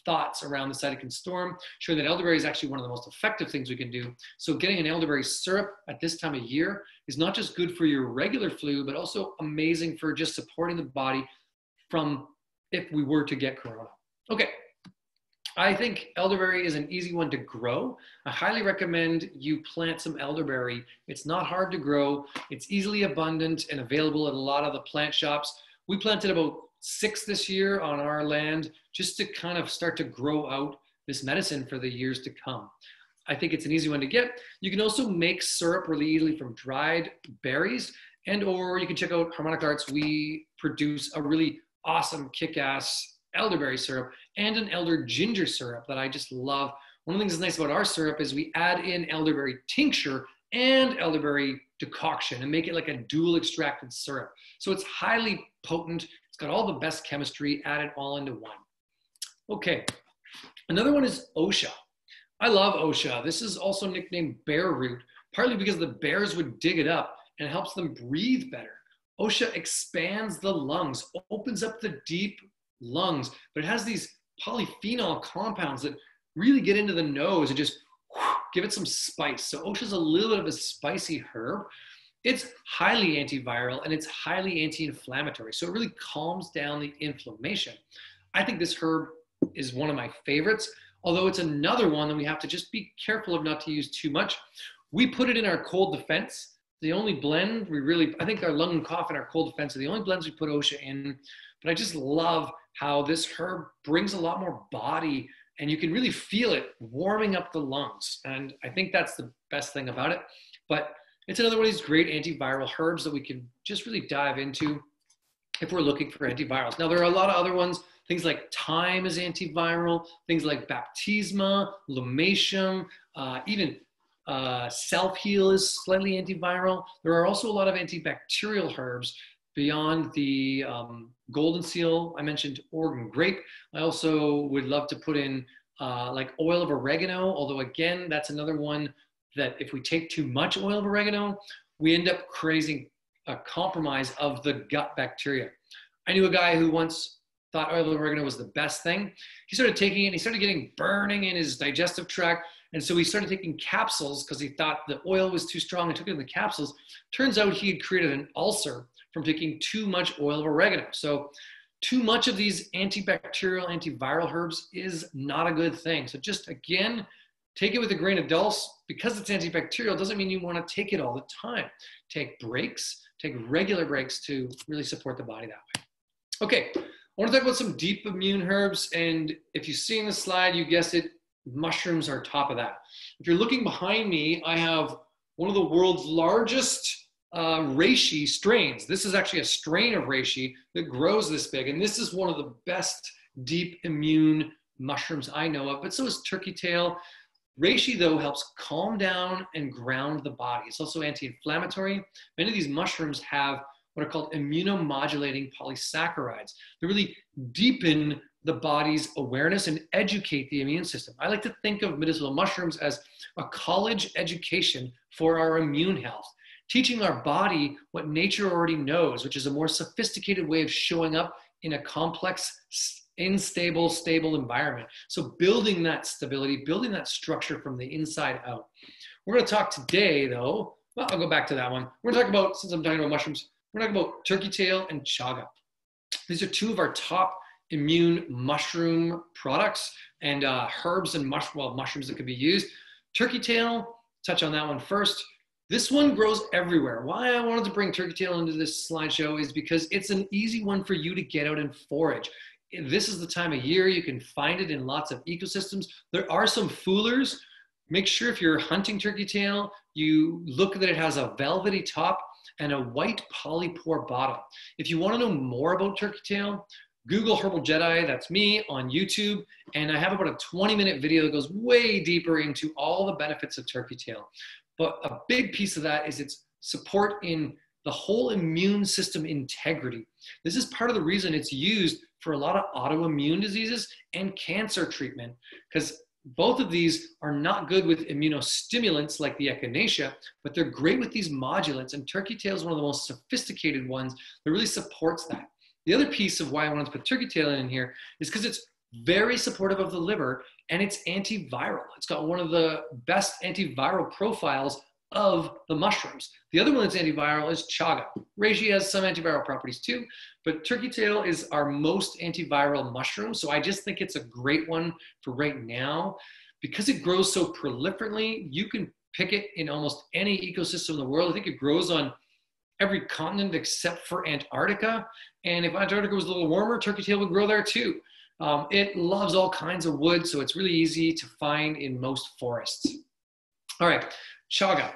thoughts around the cytokine storm, showing that elderberry is actually one of the most effective things we can do. So getting an elderberry syrup at this time of year is not just good for your regular flu, but also amazing for just supporting the body from if we were to get corona. Okay, I think elderberry is an easy one to grow. I highly recommend you plant some elderberry. It's not hard to grow. It's easily abundant and available at a lot of the plant shops. We planted about 6 this year on our land just to kind of start to grow out this medicine for the years to come. I think it's an easy one to get. You can also make syrup really easily from dried berries, and or you can check out Harmonic Arts. We produce a really awesome kick-ass elderberry syrup and an elder ginger syrup that I just love. One of the things that's nice about our syrup is we add in elderberry tincture and elderberry decoction and make it like a dual extracted syrup. So it's highly potent. It's got all the best chemistry added all into one. Okay, another one is Osha. I love Osha. This is also nicknamed bear root, partly because the bears would dig it up and helps them breathe better. Osha expands the lungs, opens up the deep lungs, but it has these polyphenol compounds that really get into the nose and just give it some spice. So Osha is a little bit of a spicy herb. It's highly antiviral and it's highly anti-inflammatory. So it really calms down the inflammation. I think this herb is one of my favorites, although it's another one that we have to just be careful of not to use too much. We put it in our cold defense. The only blend we really, I think our lung and cough and our cold defense are the only blends we put Osha in. But I just love how this herb brings a lot more body and you can really feel it warming up the lungs. And I think that's the best thing about it. But it's another one of these great antiviral herbs that we can just really dive into if we're looking for antivirals. Now, there are a lot of other ones. Things like thyme is antiviral. Things like baptisma, lumaceum, even self-heal is slightly antiviral. There are also a lot of antibacterial herbs beyond the Goldenseal. I mentioned Oregon grape. I also would love to put in like oil of oregano, although again, that's another one that if we take too much oil of oregano, we end up creating a compromise of the gut bacteria. I knew a guy who once thought oil of oregano was the best thing. He started taking it and he started getting burning in his digestive tract. And so he started taking capsules because he thought the oil was too strong and took it in the capsules. Turns out he had created an ulcer from taking too much oil of oregano. So too much of these antibacterial, antiviral herbs is not a good thing. So just again, take it with a grain of dulse. Because it's antibacterial doesn't mean you want to take it all the time. Take breaks, take regular breaks to really support the body that way. Okay, I want to talk about some deep immune herbs. And if you see in the slide, you guessed it, mushrooms are top of that. If you're looking behind me, I have one of the world's largest reishi strains. This is actually a strain of reishi that grows this big. And this is one of the best deep immune mushrooms I know of, but so is turkey tail. Reishi, though, helps calm down and ground the body. It's also anti-inflammatory. Many of these mushrooms have what are called immunomodulating polysaccharides. They really deepen the body's awareness and educate the immune system. I like to think of medicinal mushrooms as a college education for our immune health, teaching our body what nature already knows, which is a more sophisticated way of showing up in a complex, unstable, stable environment. So building that stability, building that structure from the inside out. We're going to talk today, though, well, I'll go back to that one. We're going to talk about, since I'm talking about mushrooms, we're talking about turkey tail and chaga. These are two of our top immune mushroom products and herbs and mushrooms that could be used. Turkey tail, touch on that one first. This one grows everywhere. Why I wanted to bring turkey tail into this slideshow is because it's an easy one for you to get out and forage. This is the time of year you can find it in lots of ecosystems. There are some foolers. Make sure if you're hunting turkey tail, you look that it has a velvety top and a white polypore bottom. If you want to know more about turkey tail, Google Herbal Jedi, that's me, on YouTube, and I have about a 20-minute video that goes way deeper into all the benefits of turkey tail. But a big piece of that is its support in the whole immune system integrity. This is part of the reason it's used for a lot of autoimmune diseases and cancer treatment, because both of these are not good with immunostimulants like the Echinacea, but they're great with these modulants, and turkey tail is one of the most sophisticated ones that really supports that. The other piece of why I wanted to put turkey tail in here is because it's very supportive of the liver and it's antiviral. It's got one of the best antiviral profiles of the mushrooms. The other one that's antiviral is chaga. Reishi has some antiviral properties too, but turkey tail is our most antiviral mushroom. So I just think it's a great one for right now. Because it grows so proliferately, you can pick it in almost any ecosystem in the world. I think it grows on every continent except for Antarctica. And if Antarctica was a little warmer, turkey tail would grow there too. It loves all kinds of wood, so it's really easy to find in most forests. All right, chaga.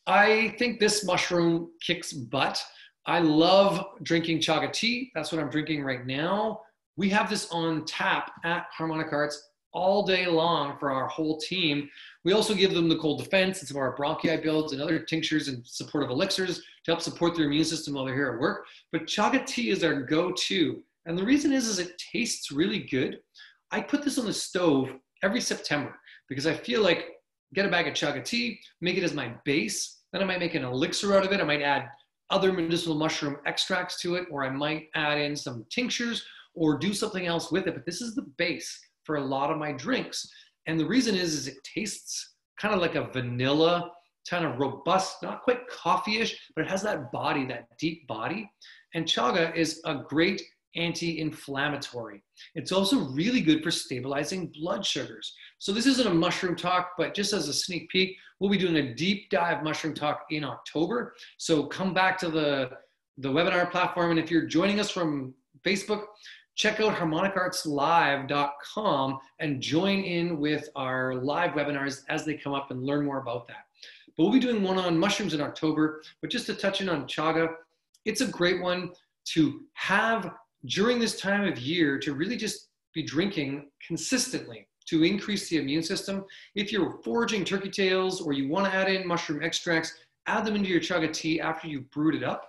I think this mushroom kicks butt. I love drinking chaga tea. That's what I'm drinking right now. We have this on tap at Harmonic Arts all day long for our whole team. We also give them the cold defense and some of our bronchi builds and other tinctures and supportive elixirs to help support their immune system while they're here at work. But chaga tea is our go-to. And the reason is it tastes really good. I put this on the stove every September because I feel like get a bag of chaga tea, make it as my base. Then I might make an elixir out of it. I might add other medicinal mushroom extracts to it, or I might add in some tinctures or do something else with it. But this is the base for a lot of my drinks. And the reason is it tastes kind of like a vanilla, kind of robust, not quite coffee-ish, but it has that body, that deep body. And chaga is a great anti-inflammatory. It's also really good for stabilizing blood sugars. So this isn't a mushroom talk, but just as a sneak peek, we'll be doing a deep dive mushroom talk in October. So come back to the webinar platform. And if you're joining us from Facebook, check out harmonicartslive.com and join in with our live webinars as they come up and learn more about that. But we'll be doing one on mushrooms in October, but just to touch in on chaga, it's a great one to have during this time of year to really just be drinking consistently to increase the immune system. If you're foraging turkey tails or you want to add in mushroom extracts, add them into your chaga tea after you've brewed it up,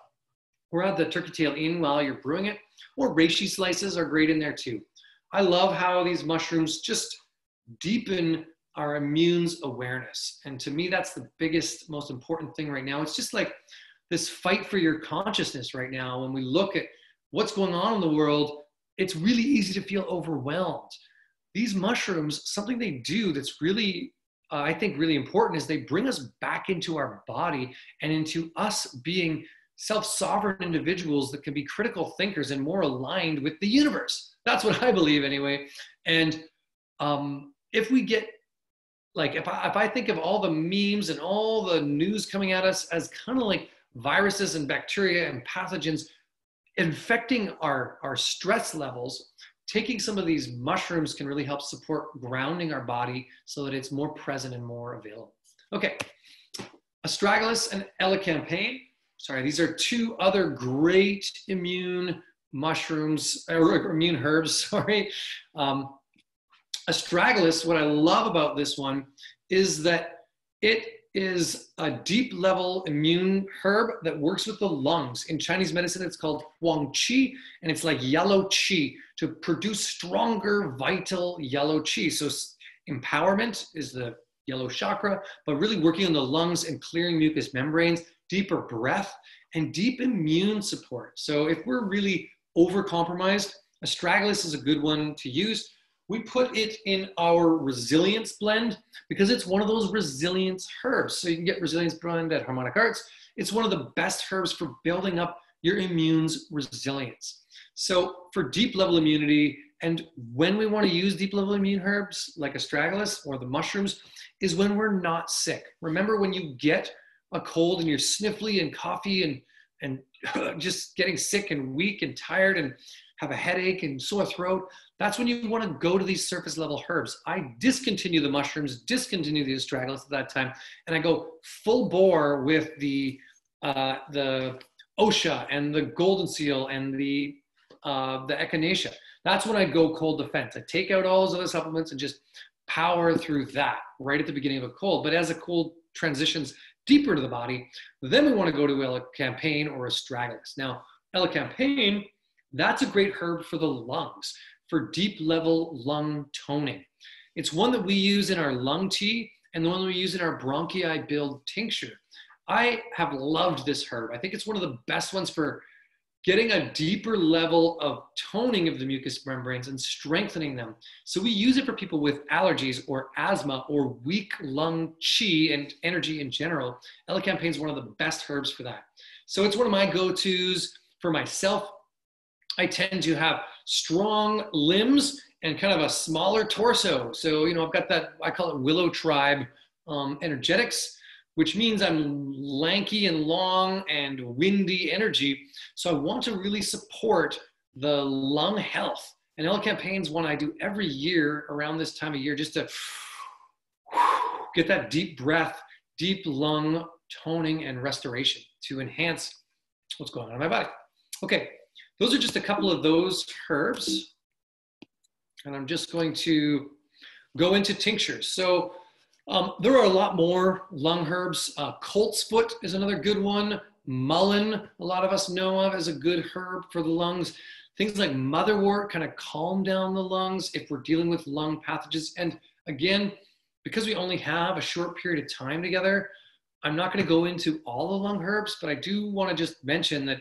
or add the turkey tail in while you're brewing it, or reishi slices are great in there too. I love how these mushrooms just deepen our immune's awareness. And to me, that's the biggest, most important thing right now. It's just like this fight for your consciousness right now. When we look at what's going on in the world, it's really easy to feel overwhelmed. These mushrooms, something they do that's really, I think really important is they bring us back into our body and into us being self-sovereign individuals that can be critical thinkers and more aligned with the universe. That's what I believe anyway. And if we get, like, if I think of all the memes and all the news coming at us as kind of like viruses and bacteria and pathogens infecting our stress levels, taking some of these mushrooms can really help support grounding our body so that it's more present and more available. Okay, astragalus and elecampane. Sorry, these are two other great immune mushrooms, or immune herbs, sorry. Astragalus, what I love about this one is that it is a deep level immune herb that works with the lungs. In Chinese medicine, it's called Huang Qi, and it's like yellow qi to produce stronger, vital yellow qi. So empowerment is the yellow chakra, but really working on the lungs and clearing mucous membranes, deeper breath, and deep immune support. So if we're really overcompromised, astragalus is a good one to use. We put it in our resilience blend because it's one of those resilience herbs. So you can get resilience blend at Harmonic Arts. It's one of the best herbs for building up your immune's resilience. So for deep level immunity, and when we want to use deep level immune herbs like astragalus or the mushrooms is when we're not sick. Remember when you get a cold and you're sniffly and coughy and just getting sick and weak and tired and have a headache and sore throat, that's when you want to go to these surface level herbs. I discontinue the mushrooms, discontinue the astragalus at that time, and I go full bore with the Osha and the Goldenseal and the Echinacea. That's when I go cold defense. I take out all those other supplements and just power through that right at the beginning of a cold. But as a cold transitions deeper to the body, then we want to go to elecampane or astragalus. Now, elecampane, that's a great herb for the lungs, for deep level lung toning. It's one that we use in our lung tea and the one that we use in our bronchi build tincture. I have loved this herb. I think it's one of the best ones for getting a deeper level of toning of the mucous membranes and strengthening them. So we use it for people with allergies or asthma or weak lung qi and energy in general. Elecampane is one of the best herbs for that. So it's one of my go-tos for myself. I tend to have strong limbs and kind of a smaller torso. So, you know, I've got that, I call it Willow Tribe energetics. which means I'm lanky and long and windy energy. So I want to really support the lung health. And L-Campaign's one I do every year around this time of year, just to get that deep breath, deep lung toning and restoration to enhance what's going on in my body. Okay, those are just a couple of those herbs. And I'm just going to go into tinctures. So there are a lot more lung herbs. Colt's foot is another good one. Mullein, a lot of us know of as a good herb for the lungs. Things like motherwort kind of calm down the lungs if we're dealing with lung pathogens. And again, because we only have a short period of time together, I'm not going to go into all the lung herbs, but I do want to just mention that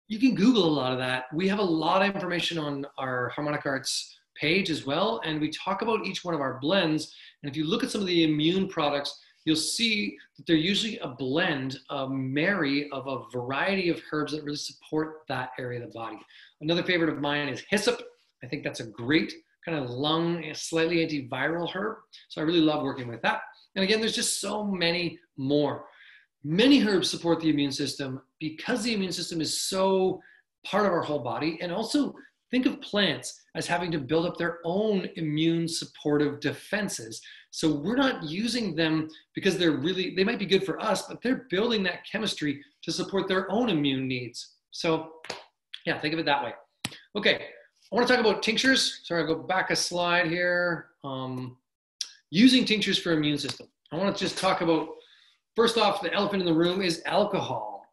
you can Google a lot of that. We have a lot of information on our Harmonic Arts page as well, and we talk about each one of our blends. And if you look at some of the immune products, you'll see that they're usually a blend, a marry of a variety of herbs that really support that area of the body. Another favorite of mine is hyssop. I think that's a great kind of lung, slightly antiviral herb. So I really love working with that. And again, there's just so many more. Many herbs support the immune system because the immune system is so part of our whole body. And also think of plants as having to build up their own immune supportive defenses. So we're not using them because they might be good for us, but they're building that chemistry to support their own immune needs. So yeah, think of it that way. Okay, I want to talk about tinctures. Sorry, I'll go back a slide here. Using tinctures for immune system. I want to just talk about, first off, the elephant in the room is alcohol.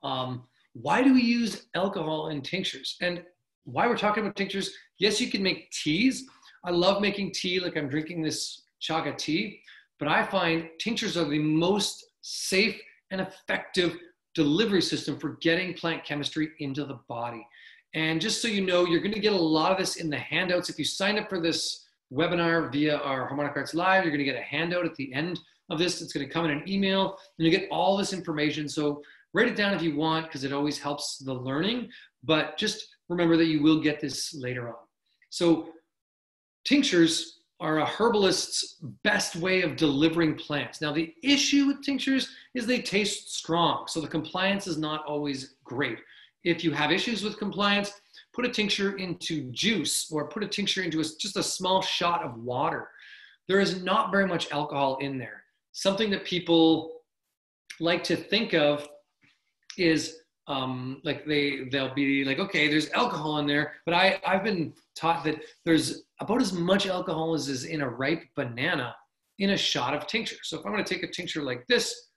Why do we use alcohol in tinctures? And why we're talking about tinctures, yes, you can make teas. I love making tea, like I'm drinking this chaga tea, but I find tinctures are the most safe and effective delivery system for getting plant chemistry into the body. And just so you know, you're going to get a lot of this in the handouts. If you sign up for this webinar via our Harmonic Arts Live, you're going to get a handout at the end of this. It's going to come in an email, and you get all this information. So write it down if you want, because it always helps the learning, but just remember that you will get this later on. So tinctures are a herbalist's best way of delivering plants. Now, the issue with tinctures is they taste strong, so the compliance is not always great. If you have issues with compliance, put a tincture into juice or put a tincture into just a small shot of water. There is not very much alcohol in there. Something that people like to think of is like they'll be like, okay, there's alcohol in there, but I've been taught that there's about as much alcohol as is in a ripe banana in a shot of tincture. So if I'm going to take a tincture like this,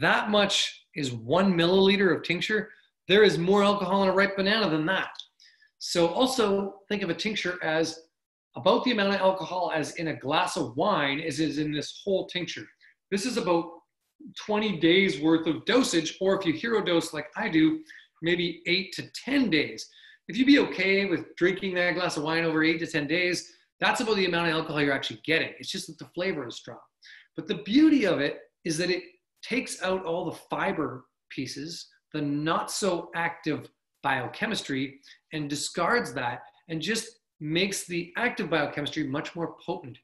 that much is 1 milliliter of tincture. There is more alcohol in a ripe banana than that. So also think of a tincture as about the amount of alcohol as in a glass of wine is in this whole tincture. This is about 20 days worth of dosage, or if you hero dose like I do, maybe 8 to 10 days. If you'd be okay with drinking that glass of wine over 8 to 10 days, that's about the amount of alcohol you're actually getting. It's just that the flavor is strong. But the beauty of it is that it takes out all the fiber pieces, the not so active biochemistry, and discards that and just makes the active biochemistry much more potent.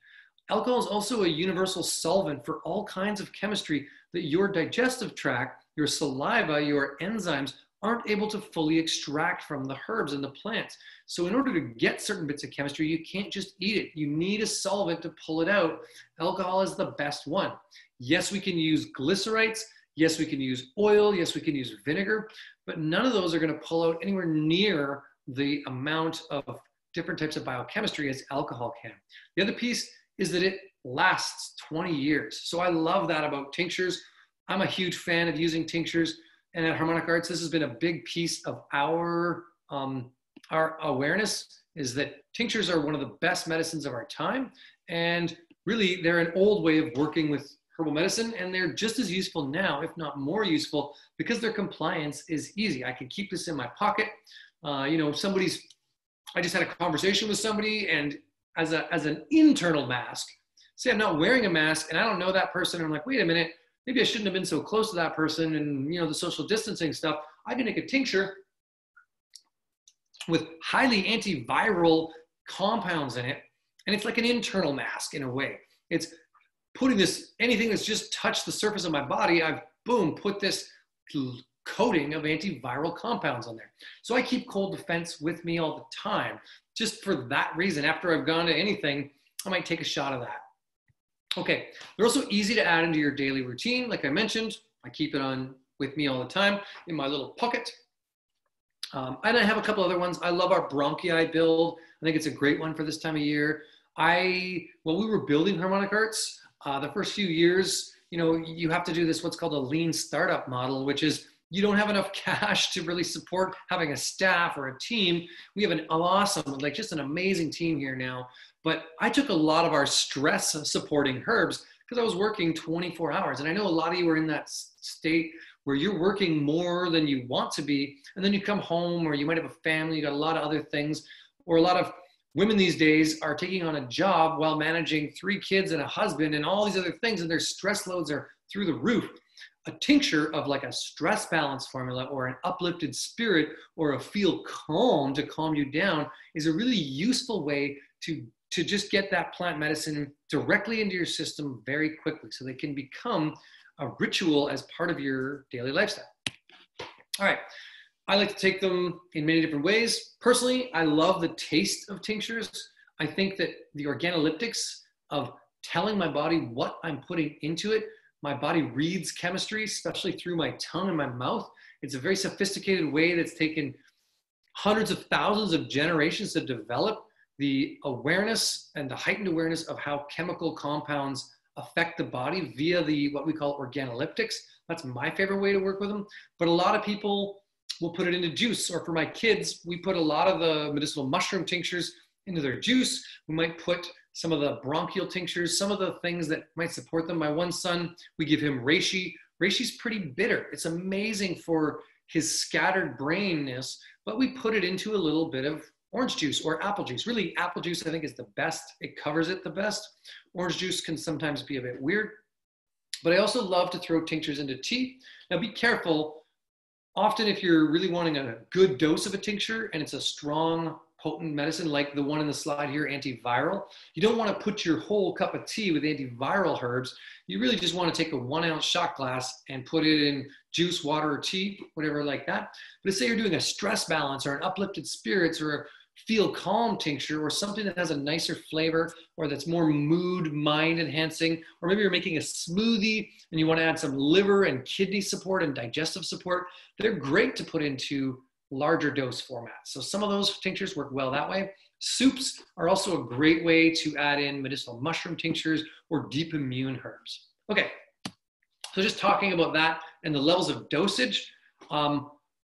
Alcohol is also a universal solvent for all kinds of chemistry that your digestive tract, your saliva, your enzymes aren't able to fully extract from the herbs and the plants. So in order to get certain bits of chemistry, you can't just eat it. You need a solvent to pull it out. Alcohol is the best one. Yes, we can use glycerites. Yes, we can use oil. Yes, we can use vinegar, but none of those are going to pull out anywhere near the amount of different types of biochemistry as alcohol can. The other piece is that it lasts 20 years. So I love that about tinctures. I'm a huge fan of using tinctures. And at Harmonic Arts, this has been a big piece of our awareness, is that tinctures are one of the best medicines of our time. And really, they're an old way of working with herbal medicine, and they're just as useful now, if not more useful, because their compliance is easy. I can keep this in my pocket. You know, I just had a conversation with somebody, and as an internal mask, say I'm not wearing a mask and I don't know that person, and I'm like, wait a minute, maybe I shouldn't have been so close to that person, and you know, the social distancing stuff. I can make a tincture with highly antiviral compounds in it, and it's like an internal mask in a way. It's putting anything that's just touched the surface of my body, I've boom, put this coating of antiviral compounds on there. So I keep cold defense with me all the time, just for that reason. After I've gone to anything, I might take a shot of that. Okay, they're also easy to add into your daily routine. Like I mentioned, I keep it on with me all the time in my little pocket. And I have a couple other ones. I love our bronchi build. I think it's a great one for this time of year. When we were building Harmonic Arts, the first few years, you know, you have to do this, what's called a lean startup model, which is you don't have enough cash to really support having a staff or a team. We have an awesome, like just an amazing team here now. But I took a lot of our stress supporting herbs because I was working 24 hours. And I know a lot of you are in that state where you're working more than you want to be. And then you come home, or you might have a family, you got a lot of other things, or a lot of women these days are taking on a job while managing 3 kids and a husband and all these other things, and their stress loads are through the roof. A tincture of like a stress balance formula or an uplifted spirit or a feel calm to calm you down is a really useful way to just get that plant medicine directly into your system very quickly, so they can become a ritual as part of your daily lifestyle. All right. I like to take them in many different ways. Personally, I love the taste of tinctures. I think that the organoleptics of telling my body what I'm putting into it, my body reads chemistry, especially through my tongue and my mouth. It's a very sophisticated way that's taken hundreds of thousands of generations to develop the awareness and the heightened awareness of how chemical compounds affect the body via what we call organoleptics. That's my favorite way to work with them. But a lot of people will put it into juice, or for my kids, we put a lot of the medicinal mushroom tinctures into their juice. We might put some of the bronchial tinctures, some of the things that might support them. My one son, we give him reishi. Reishi's pretty bitter. It's amazing for his scattered brainness, but we put it into a little bit of orange juice or apple juice. Really, apple juice, I think, is the best. It covers it the best. Orange juice can sometimes be a bit weird, but I also love to throw tinctures into tea. Now be careful. Often if you're really wanting a good dose of a tincture and it's a strong, potent medicine like the one in the slide here, antiviral, you don't want to put your whole cup of tea with antiviral herbs. You really just want to take a 1-ounce shot glass and put it in juice, water, or tea, whatever like that. But let's say you're doing a stress balance or an uplifted spirits or a feel calm tincture, or something that has a nicer flavor or that's more mood, mind enhancing, or maybe you're making a smoothie and you want to add some liver and kidney support and digestive support. They're great to put into larger dose formats. So some of those tinctures work well that way. Soups are also a great way to add in medicinal mushroom tinctures or deep immune herbs. Okay, so just talking about that and the levels of dosage,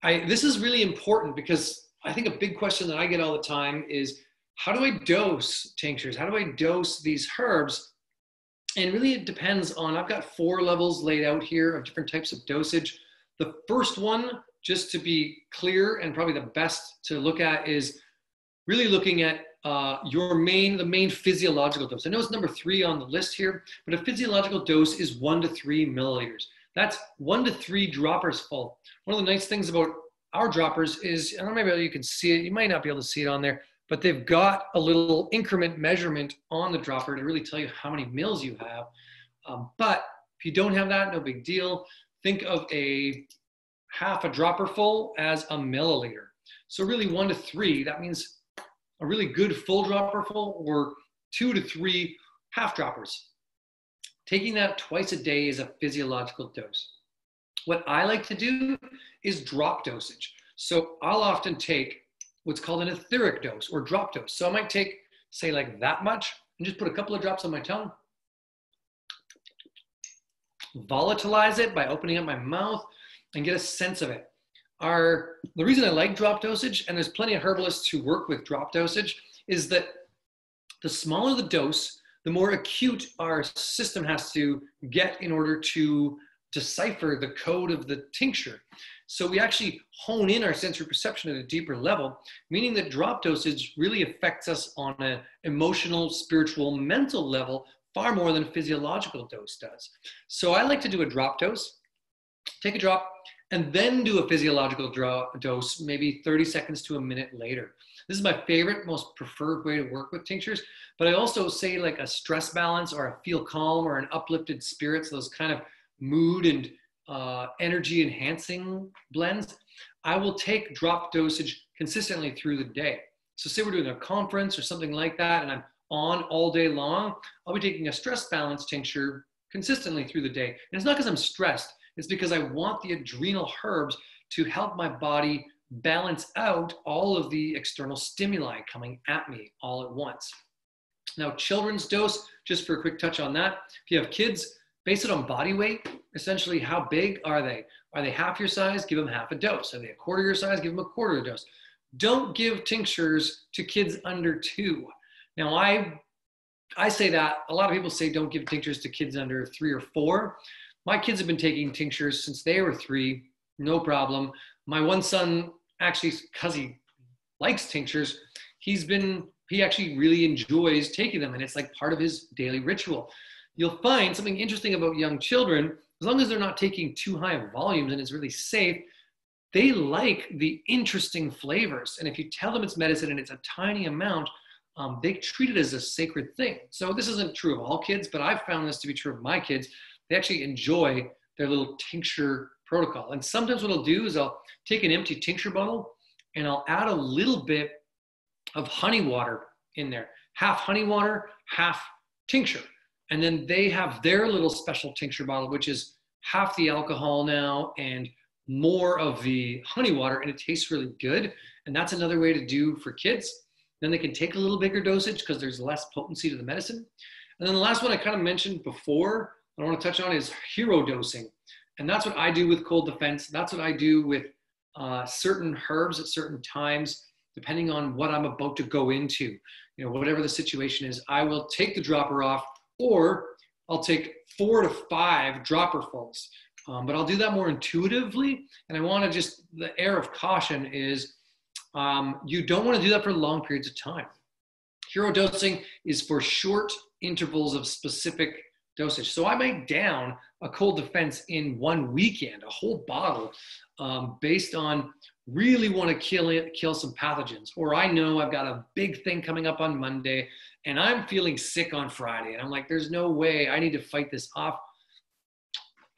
this is really important because I think a big question that I get all the time is, how do I dose tinctures? How do I dose these herbs? And really it depends on, I've got 4 levels laid out here of different types of dosage. The first one, just to be clear and probably the best to look at, is really looking at the main physiological dose. I know it's number 3 on the list here, but a physiological dose is 1 to 3 milliliters. That's 1 to 3 droppers full. One of the nice things about our droppers is, I don't know, maybe you can see it, you might not be able to see it on there, but they've got a little increment measurement on the dropper to really tell you how many mils you have. But if you don't have that, no big deal. Think of half a dropper full as a milliliter. So really 1 to 3, that means a really good full dropper full, or 2 to 3 half droppers. Taking that twice a day is a physiological dose. What I like to do is drop dosage. So I'll often take what's called an etheric dose or drop dose. So I might take, say, like that much and just put a couple of drops on my tongue, volatilize it by opening up my mouth and get a sense of it. The reason I like drop dosage, and there's plenty of herbalists who work with drop dosage, is that the smaller the dose, the more acute our system has to get in order to decipher the code of the tincture. So we actually hone in our sensory perception at a deeper level, meaning that drop dosage really affects us on an emotional, spiritual, mental level far more than a physiological dose does. So I like to do a drop dose, take a drop, and then do a physiological dose maybe 30 seconds to a minute later. This is my favorite, most preferred way to work with tinctures. But I also say like a stress balance or a feel calm or an uplifted spirits, those kind of mood and energy enhancing blends, I will take drop dosage consistently through the day. So say we're doing a conference or something like that, and I'm on all day long, I'll be taking a stress balance tincture consistently through the day. And it's not because I'm stressed, it's because I want the adrenal herbs to help my body balance out all of the external stimuli coming at me all at once. Now, children's dose, just for a quick touch on that, if you have kids, base it on body weight. Essentially, how big are they? Are they half your size? Give them half a dose. Are they a quarter your size? Give them a quarter a dose. Don't give tinctures to kids under 2. Now, I say that. A lot of people say don't give tinctures to kids under 3 or 4. My kids have been taking tinctures since they were 3, no problem. My one son, actually, because he likes tinctures, he actually really enjoys taking them, and it's like part of his daily ritual. You'll find something interesting about young children, as long as they're not taking too high of volumes and it's really safe, they like the interesting flavors. And if you tell them it's medicine and it's a tiny amount, they treat it as a sacred thing. So this isn't true of all kids, but I've found this to be true of my kids. They actually enjoy their little tincture protocol. And sometimes what I'll do is I'll take an empty tincture bottle and I'll add a little bit of honey water in there. Half honey water, half tincture. And then they have their little special tincture bottle, which is half the alcohol now and more of the honey water, and it tastes really good. And that's another way to do for kids. Then they can take a little bigger dosage because there's less potency to the medicine. And then the last one I kind of mentioned before, I want to touch on is hero dosing. And that's what I do with cold defense. That's what I do with certain herbs at certain times, depending on what I'm about to go into. You know, whatever the situation is, I will take the dropper off, or I'll take 4 to 5 dropperfuls. But I'll do that more intuitively. And I want to just, the air of caution is you don't want to do that for long periods of time. Hero dosing is for short intervals of specific dosage. So I might down a cold defense in one weekend, a whole bottle, based on really want to kill some pathogens. Or I know I've got a big thing coming up on Monday and I'm feeling sick on Friday. And I'm like, there's no way, I need to fight this off.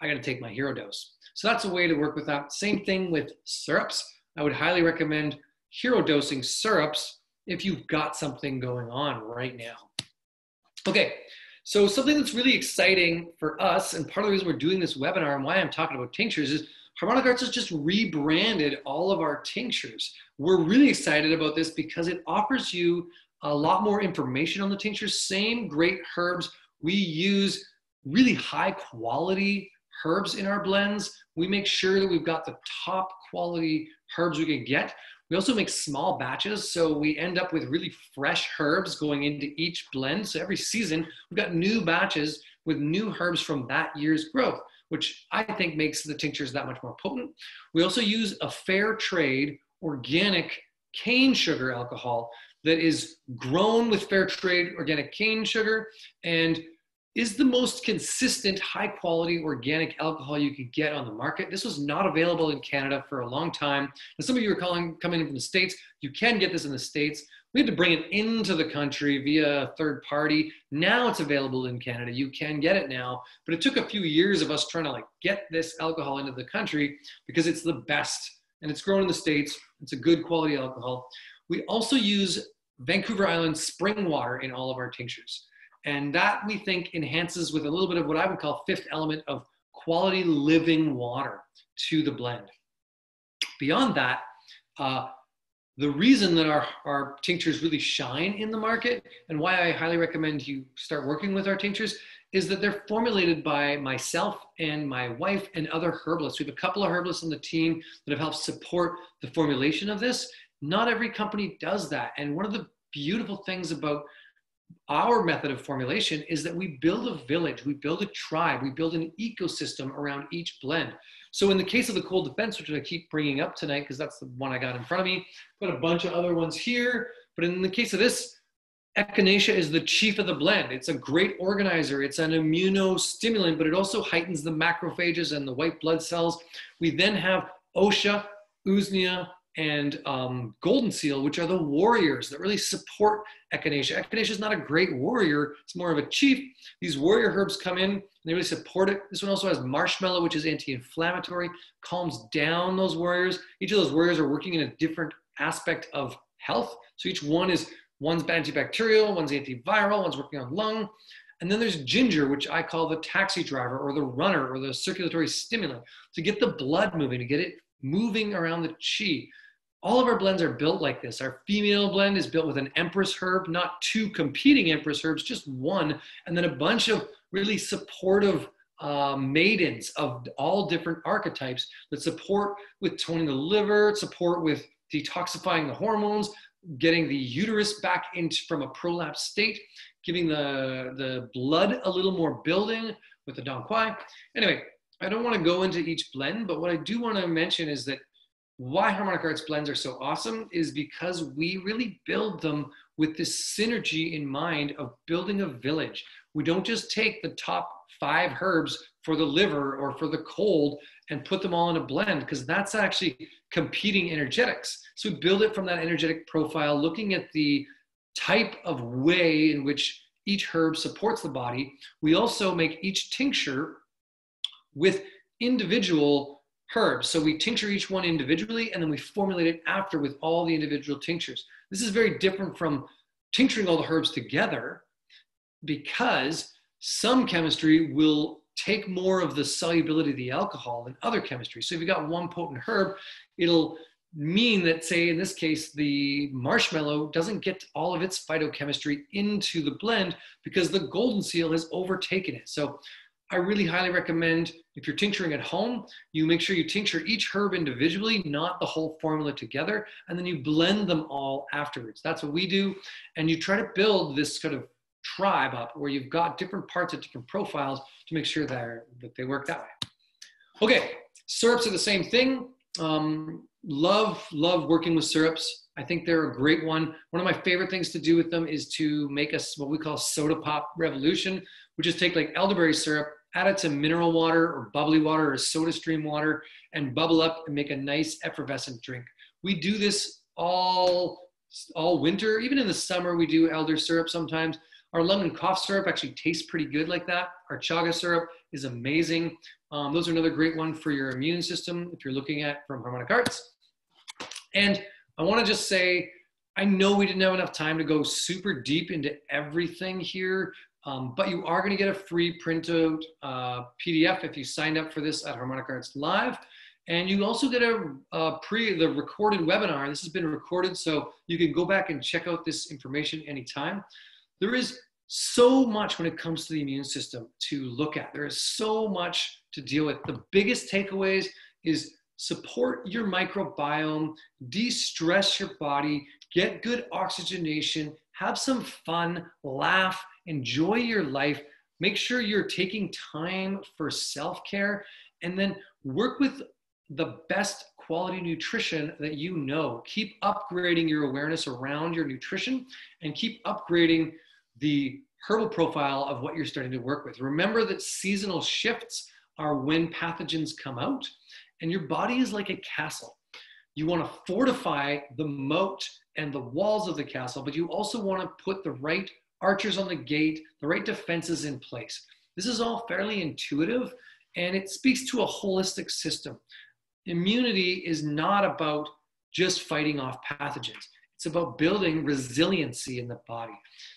I got to take my hero dose. So that's a way to work with that. Same thing with syrups. I would highly recommend hero dosing syrups if you've got something going on right now. Okay, so something that's really exciting for us, and part of the reason we're doing this webinar and why I'm talking about tinctures is Harmonic Arts has just rebranded all of our tinctures. We're really excited about this because it offers you a lot more information on the tinctures. Same great herbs. We use really high quality herbs in our blends. We make sure that we've got the top quality herbs we can get. We also make small batches, so we end up with really fresh herbs going into each blend. So every season, we've got new batches with new herbs from that year's growth, which I think makes the tinctures that much more potent. We also use a fair trade organic cane sugar alcohol that is grown with fair trade organic cane sugar and is the most consistent, high quality organic alcohol you could get on the market. This was not available in Canada for a long time. And some of you are coming in from the States. You can get this in the States. We had to bring it into the country via a third party. Now it's available in Canada. You can get it now, but it took a few years of us trying to get this alcohol into the country because it's the best and it's grown in the States. It's a good quality alcohol. We also use Vancouver Island spring water in all of our tinctures. And that we think enhances with a little bit of what I would call fifth element of quality living water to the blend. Beyond that, the reason that our tinctures really shine in the market and why I highly recommend you start working with our tinctures is that they're formulated by myself and my wife and other herbalists. We have a couple of herbalists on the team that have helped support the formulation of this. Not every company does that. And one of the beautiful things about our method of formulation is that we build a village, we build a tribe, we build an ecosystem around each blend. So in the case of the cold defense, which I keep bringing up tonight because that's the one I got in front of me, got a bunch of other ones here, but in the case of this, Echinacea is the chief of the blend. It's a great organizer. It's an immunostimulant, but it also heightens the macrophages and the white blood cells. We then have Osha, Usnea, and Goldenseal, which are the warriors that really support Echinacea. Echinacea is not a great warrior. It's more of a chief. These warrior herbs come in, and they really support it. This one also has marshmallow, which is anti-inflammatory, calms down those warriors. Each of those warriors are working in a different aspect of health. So each one is, one's antibacterial, one's antiviral, one's working on lung. And then there's ginger, which I call the taxi driver or the runner or the circulatory stimulant, to get the blood moving, to get it moving around the chi. All of our blends are built like this. Our female blend is built with an empress herb, not two competing empress herbs, just one, and then a bunch of really supportive maidens of all different archetypes that support with toning the liver, support with detoxifying the hormones, getting the uterus back into from a prolapse state, giving the blood a little more building with the Dong Quai. Anyway, I don't want to go into each blend, but what I do want to mention is that why Harmonic Arts blends are so awesome is because we really build them with this synergy in mind of building a village. We don't just take the top 5 herbs for the liver or for the cold and put them all in a blend, because that's actually competing energetics. So we build it from that energetic profile, looking at the type of way in which each herb supports the body. We also make each tincture with individual herbs. So we tincture each one individually, and then we formulate it after with all the individual tinctures. This is very different from tincturing all the herbs together, because some chemistry will take more of the solubility of the alcohol than other chemistry. So if you've got one potent herb, it'll mean that, say in this case, the marshmallow doesn't get all of its phytochemistry into the blend because the Goldenseal has overtaken it. So I really highly recommend, if you're tincturing at home, you make sure you tincture each herb individually, not the whole formula together, and then you blend them all afterwards. That's what we do. And you try to build this kind of tribe up where you've got different parts of different profiles to make sure that they work that way. Okay, syrups are the same thing. Love working with syrups. I think they're a great one. One of my favorite things to do with them is to make us what we call soda pop revolution, which is take like elderberry syrup, add it to mineral water or bubbly water or soda stream water, and bubble up and make a nice effervescent drink. We do this all winter. Even in the summer, we do elder syrup sometimes. Our lemon cough syrup actually tastes pretty good like that. Our chaga syrup is amazing. Those are another great one for your immune system if you're looking at from Harmonic Arts. And I want to just say, I know we didn't have enough time to go super deep into everything here, but you are going to get a free printout PDF if you signed up for this at Harmonic Arts Live. And you also get the recorded webinar. This has been recorded, so you can go back and check out this information anytime. There is so much when it comes to the immune system to look at. There is so much to deal with. The biggest takeaways is support your microbiome, de-stress your body, get good oxygenation, have some fun, laugh, enjoy your life. Make sure you're taking time for self-care, and then work with the best quality nutrition that you know. Keep upgrading your awareness around your nutrition and keep upgrading the herbal profile of what you're starting to work with. Remember that seasonal shifts are when pathogens come out, and your body is like a castle. You want to fortify the moat and the walls of the castle, but you also want to put the right archers on the gate, the right defenses in place. This is all fairly intuitive, and it speaks to a holistic system. Immunity is not about just fighting off pathogens. It's about building resiliency in the body.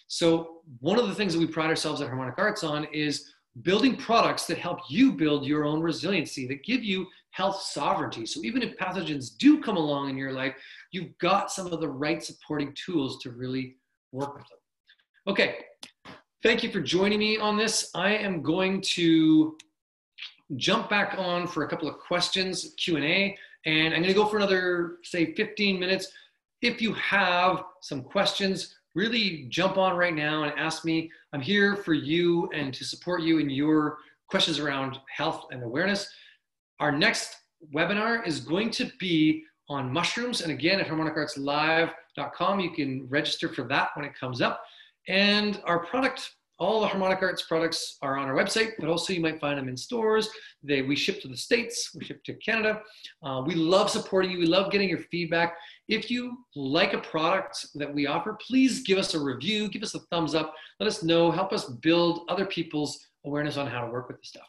So one of the things that we pride ourselves at Harmonic Arts on is building products that help you build your own resiliency, that give you health sovereignty. So even if pathogens do come along in your life, you've got some of the right supporting tools to really work with them. Okay, thank you for joining me on this. I am going to jump back on for a couple of questions, Q&A, and I'm gonna go for another, say, 15 minutes. If you have some questions, really jump on right now and ask me. I'm here for you and to support you in your questions around health and awareness. Our next webinar is going to be on mushrooms. And again, at harmonicartslive.com, you can register for that when it comes up. And our product, all the Harmonic Arts products are on our website, but also you might find them in stores. We ship to the States, we ship to Canada. We love supporting you. We love getting your feedback. If you like a product that we offer, please give us a review, give us a thumbs up, let us know, help us build other people's awareness on how to work with the stuff.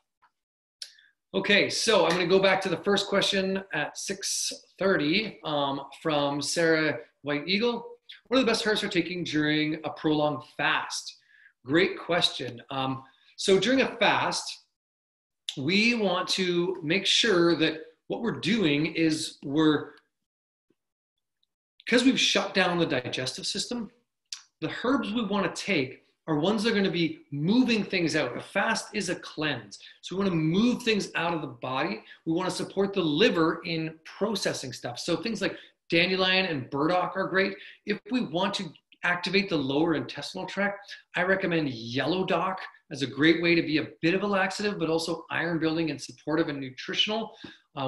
Okay, so I'm going to go back to the first question at 6:30 from Sarah White Eagle. What are the best herbs for taking during a prolonged fast? Great question. So during a fast, we want to make sure that what we're doing is because we've shut down the digestive system, the herbs we want to take are ones that are going to be moving things out. A fast is a cleanse. So we want to move things out of the body. We want to support the liver in processing stuff. So things like dandelion and burdock are great. If we want to activate the lower intestinal tract, I recommend yellow dock as a great way to be a bit of a laxative, but also iron building and supportive and nutritional.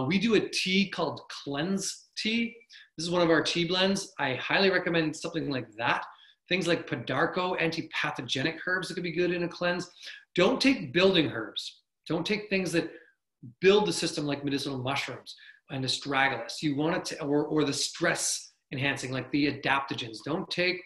We do a tea called cleanse tea. This is one of our tea blends. I highly recommend something like that. Things like Podarco, anti-pathogenic herbs that could be good in a cleanse. Don't take building herbs. Don't take things that build the system like medicinal mushrooms and astragalus. You want it to, or the stress enhancing like the adaptogens. Don't take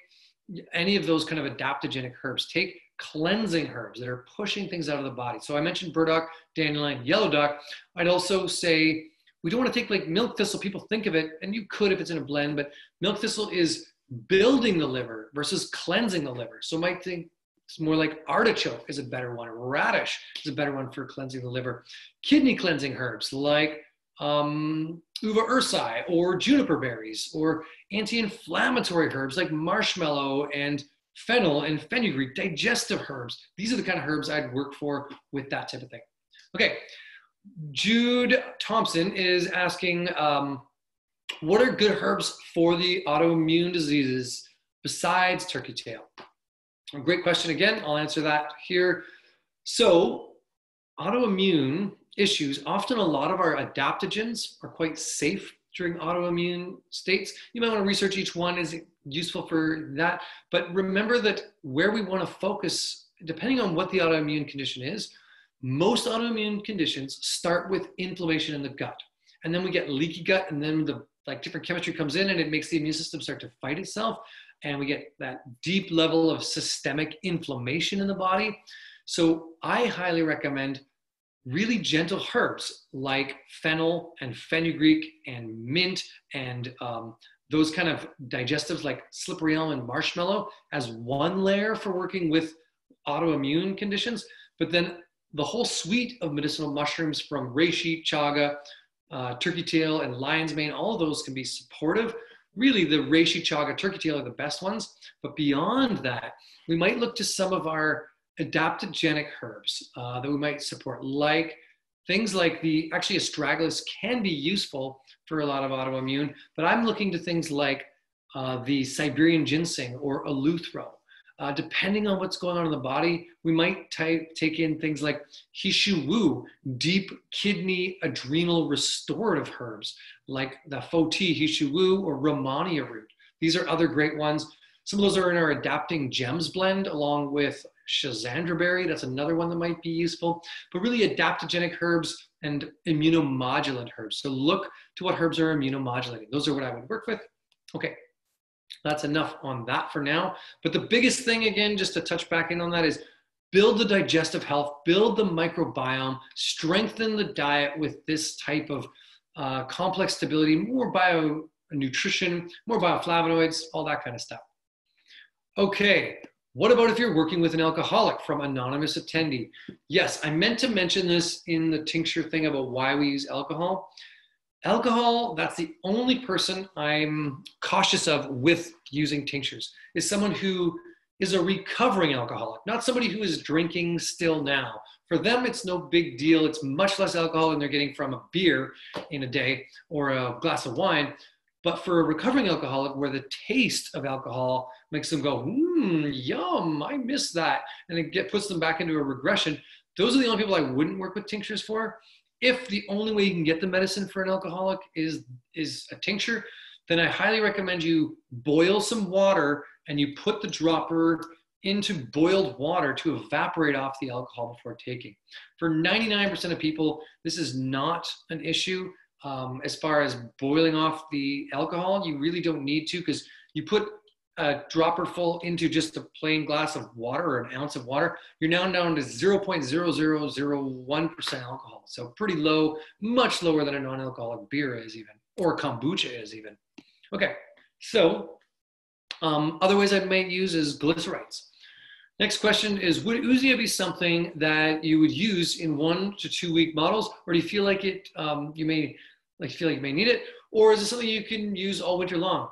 any of those kind of adaptogenic herbs. Take cleansing herbs that are pushing things out of the body. So I mentioned burdock, dandelion, yellow dock. I'd also say we don't want to take like milk thistle. People think of it, and you could if it's in a blend, but milk thistle is building the liver versus cleansing the liver. So I might think it's more like artichoke is a better one. Radish is a better one for cleansing the liver. Kidney cleansing herbs like uva ursi or juniper berries, or anti-inflammatory herbs like marshmallow and fennel and fenugreek, digestive herbs. These are the kind of herbs I'd work for with that type of thing. Okay, Jude Thompson is asking, what are good herbs for the autoimmune diseases besides turkey tail? A great question again. I'll answer that here. So autoimmune issues, often a lot of our adaptogens are quite safe during autoimmune states. You might want to research each one. Is it useful for that? But remember that where we want to focus, depending on what the autoimmune condition is, most autoimmune conditions start with inflammation in the gut. And then we get leaky gut, and then the different chemistry comes in and it makes the immune system start to fight itself. And we get that deep level of systemic inflammation in the body. So I highly recommend really gentle herbs like fennel and fenugreek and mint and those kind of digestives like slippery elm and marshmallow as one layer for working with autoimmune conditions. But then the whole suite of medicinal mushrooms from reishi, chaga, turkey tail, and lion's mane, all of those can be supportive. Really, the reishi, chaga, turkey tail are the best ones. But beyond that, we might look to some of our adaptogenic herbs that we might support, like things like actually astragalus can be useful for a lot of autoimmune, but I'm looking to things like the Siberian ginseng or eleuthero. Depending on what's going on in the body, we might take in things like Hishu Wu, deep kidney adrenal restorative herbs, like the Foti Hishu Wu or Romania root. These are other great ones. Some of those are in our Adapting Gems blend, along with Elderberry. That's another one that might be useful. But really adaptogenic herbs and immunomodulant herbs. So look to what herbs are immunomodulating. Those are what I would work with. Okay. That's enough on that for now. But the biggest thing, again, just to touch back in on that, is build the digestive health, build the microbiome, strengthen the diet with this type of complex stability, more bio-nutrition, more bioflavonoids, all that kind of stuff. Okay, what about if you're working with an alcoholic? From anonymous attendee. Yes, I meant to mention this in the tincture thing about why we use alcohol. Alcohol, that's the only person I'm cautious of with using tinctures, is someone who is a recovering alcoholic, not somebody who is drinking still now. For them, it's no big deal. It's much less alcohol than they're getting from a beer in a day or a glass of wine. But for a recovering alcoholic, where the taste of alcohol makes them go, yum, I miss that, and it puts them back into a regression, those are the only people I wouldn't work with tinctures for. If the only way you can get the medicine for an alcoholic is a tincture, then I highly recommend you boil some water and you put the dropper into boiled water to evaporate off the alcohol before taking. For 99% of people, this is not an issue. As far as boiling off the alcohol, you really don't need to, because you put a dropper full into just a plain glass of water or an ounce of water, you're now down to 0.0001% alcohol. So pretty low, much lower than a non-alcoholic beer is even, or kombucha is even. Okay, so other ways I might use is glycerites. Next question is, would Usnea be something that you would use in 1 to 2 week models, or do you feel like it, you may need it, or is it something you can use all winter long?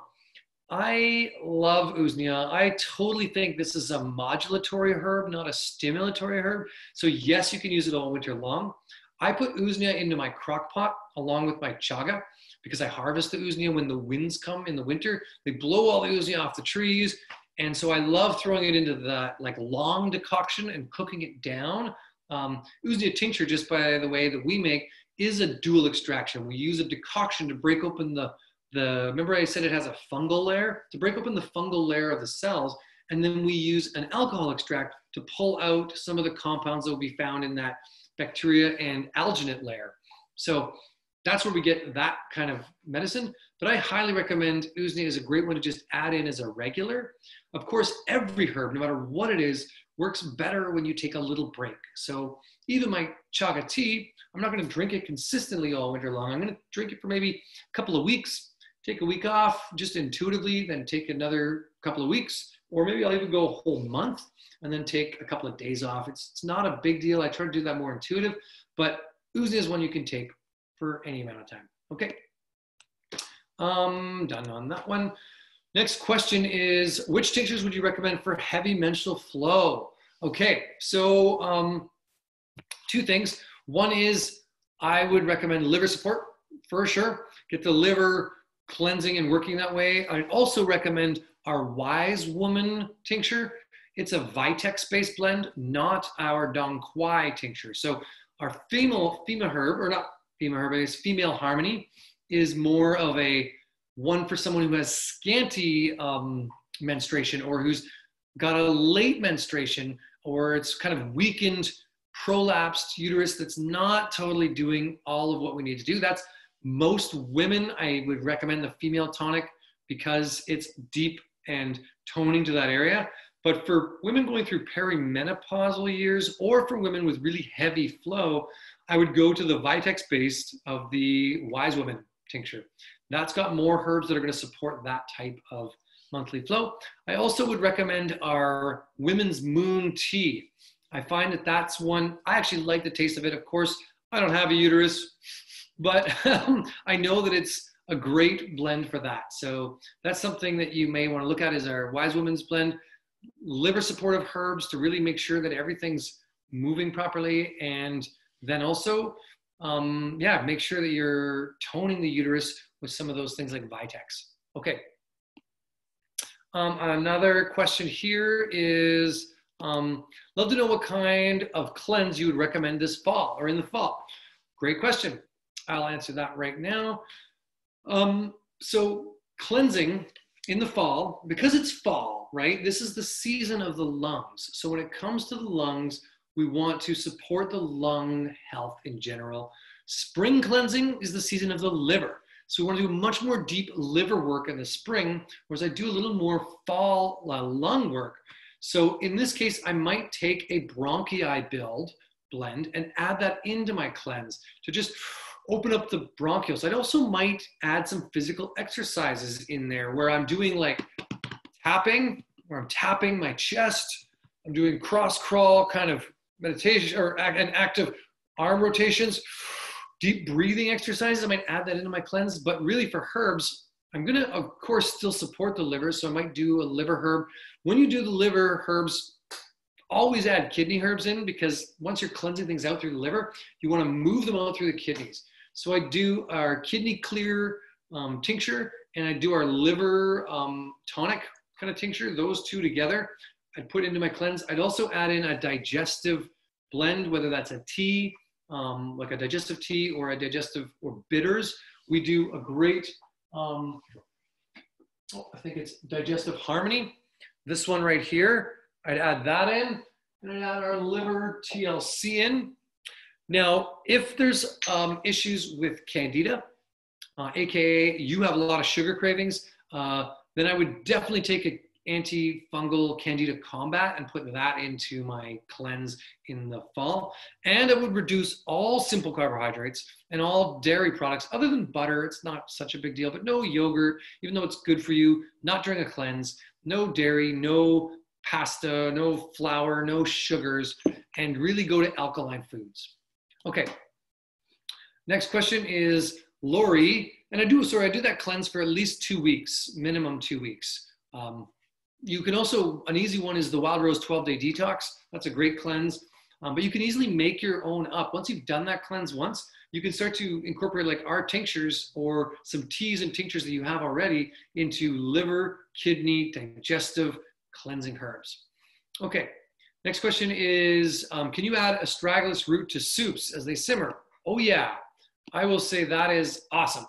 I love Usnea. I totally think this is a modulatory herb, not a stimulatory herb. So yes, you can use it all winter long. I put Usnea into my crock pot along with my chaga because I harvest the Usnea when the winds come in the winter. They blow all the Usnea off the trees. And so I love throwing it into the long decoction and cooking it down. Usnea tincture, just by the way that we make, is a dual extraction. We use a decoction to break open remember I said it has a fungal layer? To break open the fungal layer of the cells, and then we use an alcohol extract to pull out some of the compounds that will be found in that bacteria and alginate layer. So that's where we get that kind of medicine. But I highly recommend Usnea is a great one to just add in as a regular. Of course, every herb, no matter what it is, works better when you take a little break. So even my chaga tea, I'm not going to drink it consistently all winter long. I'm going to drink it for maybe a couple of weeks, take a week off just intuitively, then take another couple of weeks, or maybe I'll even go a whole month and then take a couple of days off. It's not a big deal. I try to do that more intuitive, but Usnea is one you can take for any amount of time. Okay, done on that one. Next question is, which tinctures would you recommend for heavy menstrual flow? Okay, so two things. One is I would recommend liver support for sure. Get the liver cleansing and working that way. I'd also recommend our Wise Woman tincture. It's a Vitex-based blend, not our Dong Quai tincture. So our female harmony is more of a one for someone who has scanty menstruation, or who's got a late menstruation, or it's kind of weakened, prolapsed uterus that's not totally doing all of what we need to do. That's most women. I would recommend the female tonic because it's deep and toning to that area. But for women going through perimenopausal years, or for women with really heavy flow, I would go to the Vitex-based of the Wise Woman tincture. That's got more herbs that are going to support that type of monthly flow. I also would recommend our Women's Moon tea. I find that that's one, I actually like the taste of it. Of course, I don't have a uterus, but I know that it's a great blend for that. So that's something that you may want to look at, is our Wise Woman's blend. Liver supportive herbs to really make sure that everything's moving properly. And then also, make sure that you're toning the uterus with some of those things like Vitex. Okay. Another question here is, love to know what kind of cleanse you would recommend this fall or in the fall. Great question. I'll answer that right now. So cleansing in the fall, because it's fall, right? This is the season of the lungs. So when it comes to the lungs, we want to support the lung health in general. Spring cleansing is the season of the liver. So we want to do much more deep liver work in the spring, whereas I do a little more fall lung work. So in this case, I might take a bronchi blend and add that into my cleanse to just open up the bronchioles. I also might add some physical exercises in there where I'm doing like tapping, where I'm tapping my chest. I'm doing cross crawl kind of meditation or an active arm rotations, deep breathing exercises. I might add that into my cleanse, but really for herbs, I'm gonna, of course, still support the liver. So I might do a liver herb. When you do the liver herbs, always add kidney herbs in, because once you're cleansing things out through the liver, you wanna move them out through the kidneys. So I do our kidney clear tincture, and I do our liver tonic kind of tincture, those two together. I'd put into my cleanse. I'd also add in a digestive blend, whether that's a tea, like a digestive tea or a digestive or bitters. We do a great, I think it's Digestive Harmony. This one right here, I'd add that in, and I'd add our liver TLC in. Now, if there's issues with candida, AKA you have a lot of sugar cravings, then I would definitely take antifungal candida combat and put that into my cleanse in the fall. And I would reduce all simple carbohydrates and all dairy products other than butter. It's not such a big deal, but no yogurt, even though it's good for you, not during a cleanse, no dairy, no pasta, no flour, no sugars, and really go to alkaline foods. Okay, next question is Lori, and I do that cleanse for at least 2 weeks, minimum 2 weeks. You can also, an easy one is the Wild Rose 12-day detox. That's a great cleanse, but you can easily make your own up. Once you've done that cleanse once, you can start to incorporate like our tinctures or some teas and tinctures that you have already into liver, kidney, digestive, cleansing herbs. Okay, next question is, can you add astragalus root to soups as they simmer? Oh yeah, I will say that is awesome.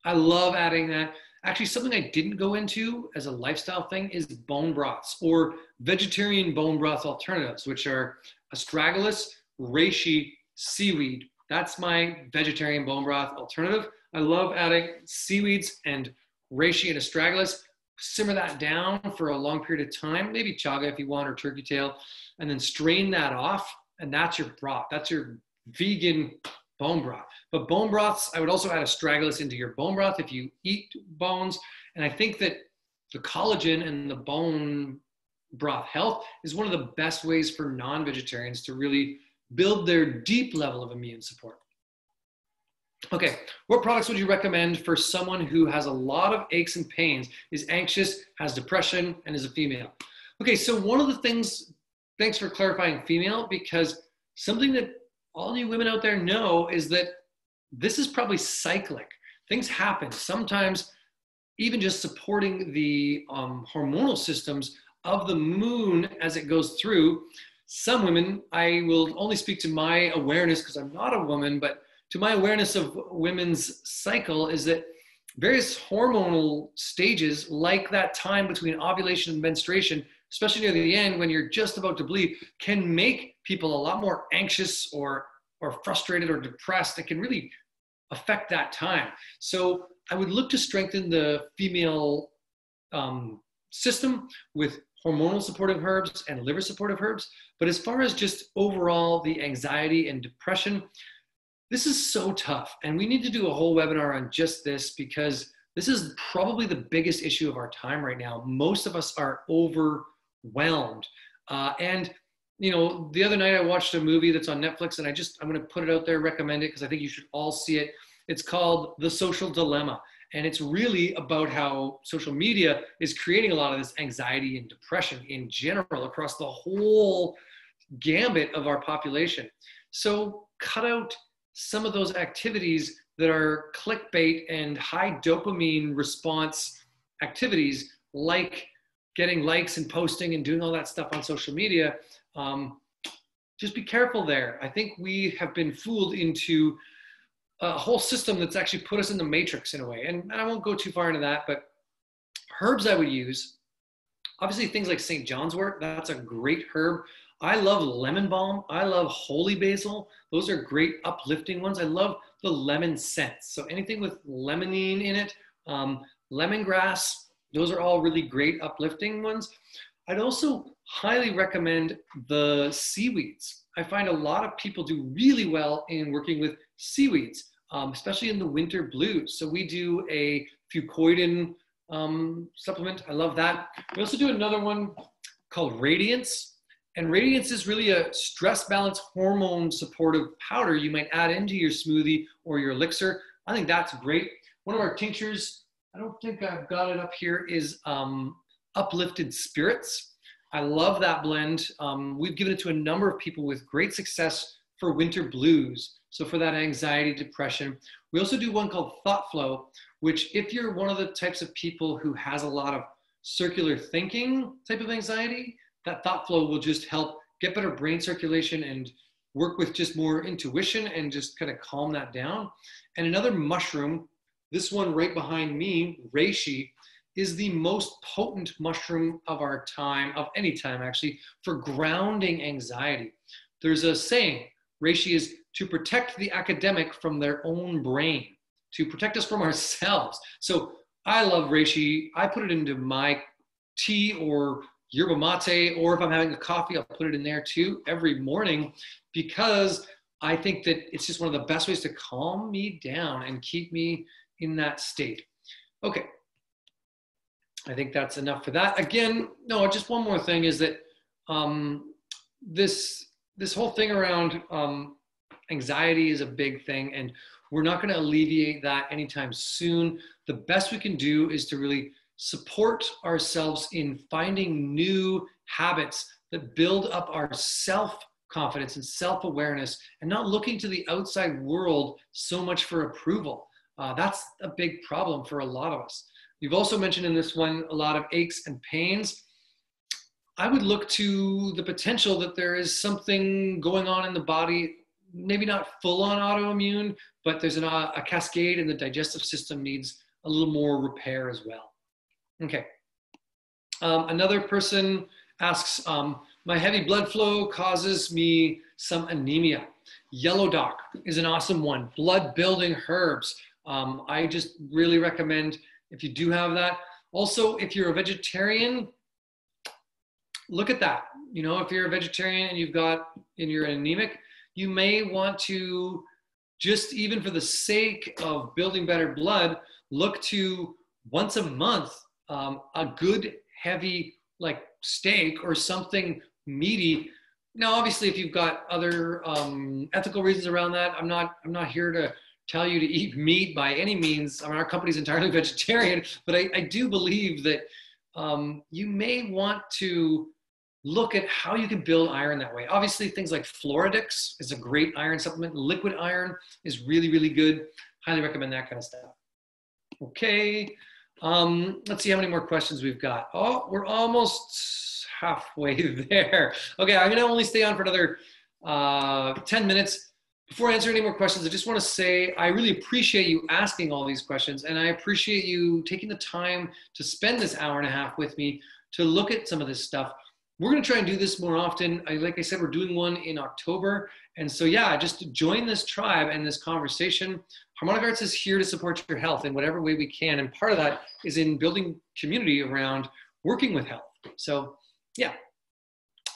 I love adding that. Actually, something I didn't go into as a lifestyle thing is bone broths or vegetarian bone broth alternatives, which are astragalus, reishi, seaweed. That's my vegetarian bone broth alternative. I love adding seaweeds and reishi and astragalus. Simmer that down for a long period of time, maybe chaga if you want, or turkey tail, and then strain that off, and that's your broth. That's your vegan bone broth. But bone broths, I would also add astragalus into your bone broth if you eat bones. And I think that the collagen and the bone broth health is one of the best ways for non-vegetarians to really build their deep level of immune support. Okay, what products would you recommend for someone who has a lot of aches and pains, is anxious, has depression, and is a female? Okay, so one of the things, thanks for clarifying female, because something that all you women out there know is that this is probably cyclic. Things happen. Sometimes even just supporting the hormonal systems of the moon as it goes through. Some women, I will only speak to my awareness because I'm not a woman, but to my awareness of women's cycle is that various hormonal stages, like that time between ovulation and menstruation, especially near the end when you're just about to bleed, can make people a lot more anxious or frustrated or depressed. It can really affect that time. So I would look to strengthen the female system with hormonal supportive herbs and liver supportive herbs. But as far as just overall the anxiety and depression, this is so tough. And we need to do a whole webinar on just this because this is probably the biggest issue of our time right now. Most of us are overwhelmed. And you know, the other night I watched a movie that's on Netflix, and I'm going to put it out there, recommend it, because I think you should all see it. It's called The Social Dilemma. And it's really about how social media is creating a lot of this anxiety and depression in general across the whole gambit of our population. So cut out some of those activities that are clickbait and high dopamine response activities, like getting likes and posting and doing all that stuff on social media. Just be careful there. I think we have been fooled into a whole system that's actually put us in the matrix in a way. And I won't go too far into that, but herbs I would use, obviously things like St. John's wort, that's a great herb. I love lemon balm. I love holy basil. Those are great uplifting ones. I love the lemon scents. So anything with limonene in it, lemongrass, those are all really great uplifting ones. I'd also highly recommend the seaweeds. I find a lot of people do really well in working with seaweeds, especially in the winter blues. So we do a fucoidan supplement. I love that. We also do another one called Radiance. And Radiance is really a stress balance hormone supportive powder you might add into your smoothie or your elixir. I think that's great. One of our tinctures, I don't think I've got it up here, is Uplifted Spirits. I love that blend. We've given it to a number of people with great success for winter blues. So for that anxiety, depression. We also do one called Thought Flow, which if you're one of the types of people who has a lot of circular thinking type of anxiety, that Thought Flow will just help get better brain circulation and work with just more intuition and just kind of calm that down. And another mushroom, this one right behind me, reishi, is the most potent mushroom of our time, of any time actually, for grounding anxiety. There's a saying, reishi is to protect the academic from their own brain, to protect us from ourselves. So I love reishi. I put it into my tea or yerba mate, or if I'm having a coffee, I'll put it in there too every morning, because I think that it's just one of the best ways to calm me down and keep me in that state. Okay, I think that's enough for that. Again, no, just one more thing is that this whole thing around anxiety is a big thing, and we're not going to alleviate that anytime soon. The best we can do is to really support ourselves in finding new habits that build up our self-confidence and self-awareness, and not looking to the outside world so much for approval. That's a big problem for a lot of us. You've also mentioned in this one a lot of aches and pains. I would look to the potential that there is something going on in the body, maybe not full-on autoimmune, but there's a cascade, and the digestive system needs a little more repair as well. Okay. Another person asks, my heavy blood flow causes me some anemia. Yellow dock is an awesome one. Blood building herbs. I just really recommend if you do have that. Also, if you're a vegetarian, look at that. You know, if you're a vegetarian and you're anemic, you may want to, just even for the sake of building better blood, look to once a month, a good heavy like steak or something meaty. Now, obviously, if you've got other ethical reasons around that, I'm not here to tell you to eat meat by any means. I mean, our company's entirely vegetarian, but I do believe that you may want to look at how you can build iron that way. Obviously, things like Floridix is a great iron supplement. Liquid iron is really, really good. Highly recommend that kind of stuff. Okay. Let's see how many more questions we've got. Oh, we're almost halfway there. Okay, I'm gonna only stay on for another 10 minutes. Before I answer any more questions, I just wanna say I really appreciate you asking all these questions, and I appreciate you taking the time to spend this hour and a half with me to look at some of this stuff. We're gonna try and do this more often. Like I said, we're doing one in October. And so yeah, just join this tribe and this conversation. Harmonic Arts is here to support your health in whatever way we can. And part of that is in building community around working with health. So yeah.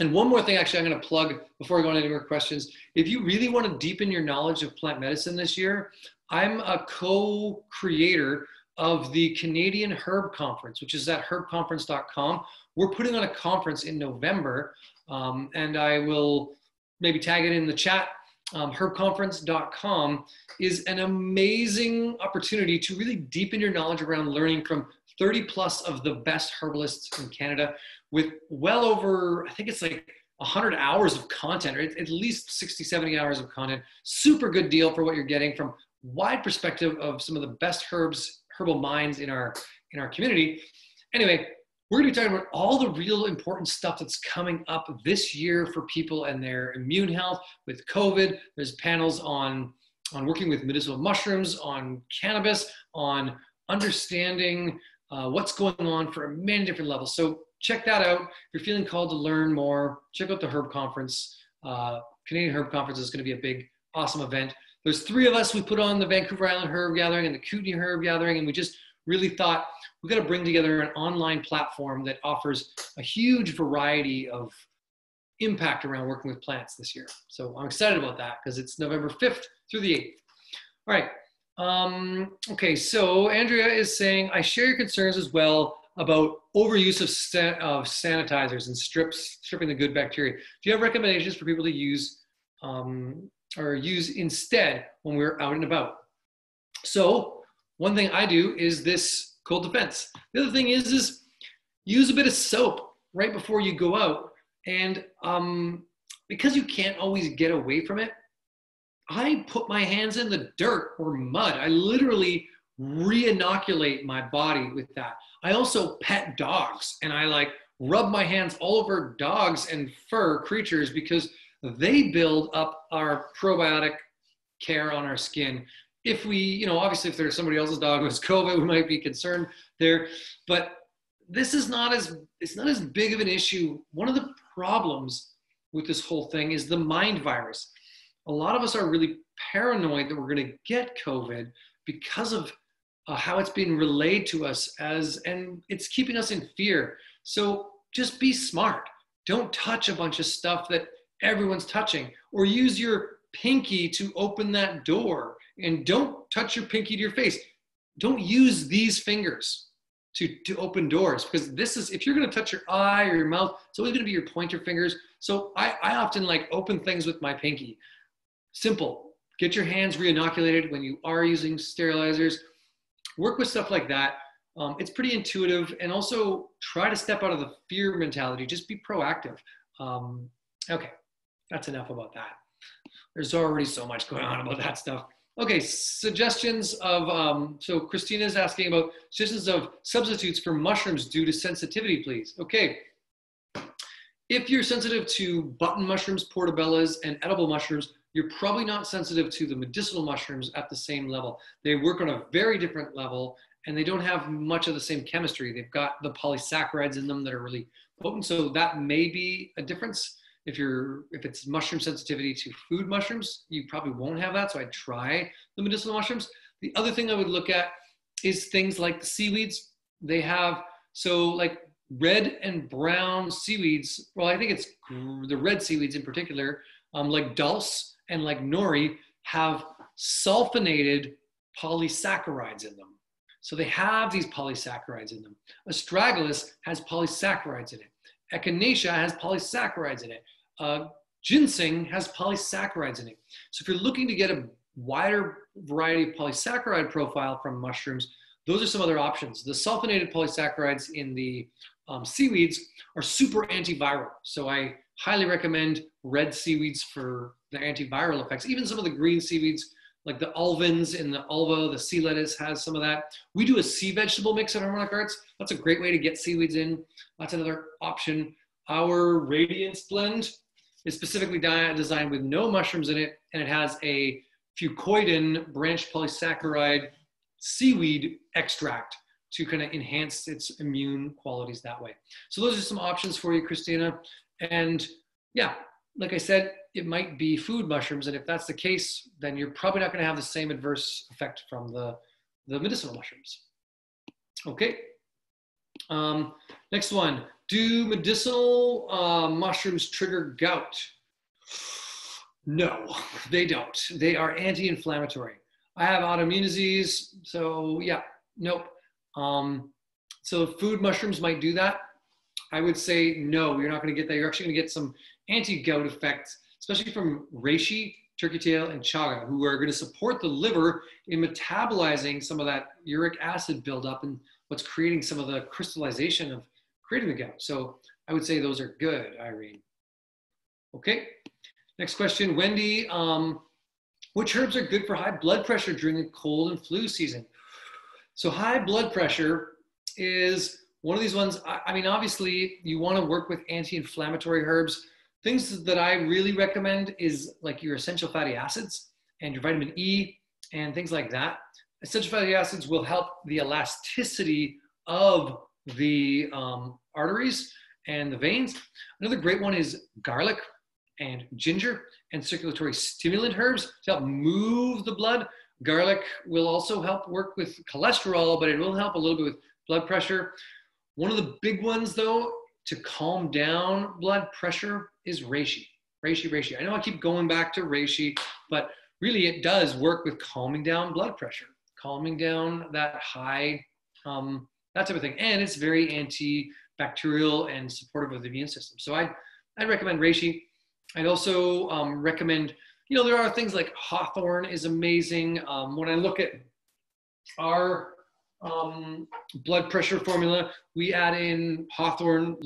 And one more thing, actually, I'm going to plug before I go on any more questions. If you really want to deepen your knowledge of plant medicine this year, I'm a co-creator of the Canadian Herb Conference, which is at herbconference.com. We're putting on a conference in November, and I will maybe tag it in the chat. Herbconference.com is an amazing opportunity to really deepen your knowledge around learning from 30 plus of the best herbalists in Canada, with well over, I think it's like 100 hours of content, or at least 60, 70 hours of content. Super good deal for what you're getting from wide perspective of some of the best herbal minds in our community. Anyway, we're going to be talking about all the real important stuff that's coming up this year for people and their immune health with COVID. There's panels on working with medicinal mushrooms, on cannabis, on understanding what's going on for many different levels. So check that out. If you're feeling called to learn more, check out the Herb Conference. Canadian Herb Conference is going to be a big, awesome event. There's 3 of us. We put on the Vancouver Island Herb Gathering and the Kootenay Herb Gathering, and we just really thought we've got to bring together an online platform that offers a huge variety of impact around working with plants this year. So I'm excited about that because it's November 5th through the 8th. All right. Okay, so Andrea is saying, I share your concerns as well about overuse of sanitizers and stripping the good bacteria. Do you have recommendations for people to use or use instead when we're out and about? So one thing I do is this cold defense. The other thing is use a bit of soap right before you go out. And because you can't always get away from it, I put my hands in the dirt or mud. I literally re-inoculate my body with that. I also pet dogs, and I like rub my hands all over dogs and fur creatures because they build up our probiotic care on our skin. If we, obviously if there's somebody else's dog who has COVID, we might be concerned there, but it's not as big of an issue. One of the problems with this whole thing is the mind virus. A lot of us are really paranoid that we're going to get COVID because of how it's being relayed to us and it's keeping us in fear. So just be smart. Don't touch a bunch of stuff that everyone's touching, or use your pinky to open that door, and don't touch your pinky to your face. Don't use these fingers to open doors, because this is, if you're going to touch your eye or your mouth, it's always going to be your pointer fingers. So I often like open things with my pinky. Simple. Get your hands re-inoculated when you are using sterilizers. Work with stuff like that. It's pretty intuitive, and also try to step out of the fear mentality. Just be proactive. Okay, that's enough about that. There's already so much going on about that stuff. Okay, suggestions of, so Christina's asking about suggestions of substitutes for mushrooms due to sensitivity, please. Okay, if you're sensitive to button mushrooms, portobellas, and edible mushrooms, you're probably not sensitive to the medicinal mushrooms at the same level. They work on a very different level, and they don't have much of the same chemistry. They've got the polysaccharides in them that are really potent, so that may be a difference. If it's mushroom sensitivity to food mushrooms, you probably won't have that, so I'd try the medicinal mushrooms. The other thing I would look at is things like the seaweeds. They have, so like red and brown seaweeds, well, I think it's the red seaweeds in particular, like dulse and like nori, have sulfonated polysaccharides in them. So they have these polysaccharides in them. Astragalus has polysaccharides in it. Echinacea has polysaccharides in it. Ginseng has polysaccharides in it. So if you're looking to get a wider variety of polysaccharide profile from mushrooms, those are some other options. The sulfonated polysaccharides in the seaweeds are super antiviral. So I highly recommend red seaweeds for their antiviral effects. Even some of the green seaweeds, like the alvins in the ulva, the sea lettuce has some of that. We do a sea vegetable mix at Harmonic Arts. That's a great way to get seaweeds in. That's another option. Our Radiance blend is specifically designed with no mushrooms in it, and it has a fucoidin branched polysaccharide seaweed extract to kind of enhance its immune qualities that way. So those are some options for you, Christina. And yeah, like I said, it might be food mushrooms. And if that's the case, then you're probably not going to have the same adverse effect from the medicinal mushrooms. Okay. Next one. Do medicinal mushrooms trigger gout? No, they don't. They are anti-inflammatory. I have autoimmune disease, so yeah, nope. So food mushrooms might do that. I would say no, you're not going to get that. You're actually going to get some anti-gout effects, especially from reishi, turkey tail, and chaga, who are going to support the liver in metabolizing some of that uric acid buildup and what's creating some of the crystallization of creating the gout. So I would say those are good, Irene. Okay, next question, Wendy. Which herbs are good for high blood pressure during the cold and flu season? So high blood pressure is one of these ones. I mean, obviously you want to work with anti-inflammatory herbs. Things that I really recommend is like your essential fatty acids and your vitamin E and things like that. Essential fatty acids will help the elasticity of the arteries and the veins. Another great one is garlic and ginger and circulatory stimulant herbs to help move the blood. Garlic will also help work with cholesterol, but it will help a little bit with blood pressure. One of the big ones, though, to calm down blood pressure is reishi. Reishi. I know I keep going back to reishi, but really it does work with calming down blood pressure, calming down that high, that type of thing. And it's very antibacterial and supportive of the immune system. So I'd recommend reishi. I'd also recommend, you know, there are things like hawthorn is amazing. When I look at our blood pressure formula, we add in hawthorn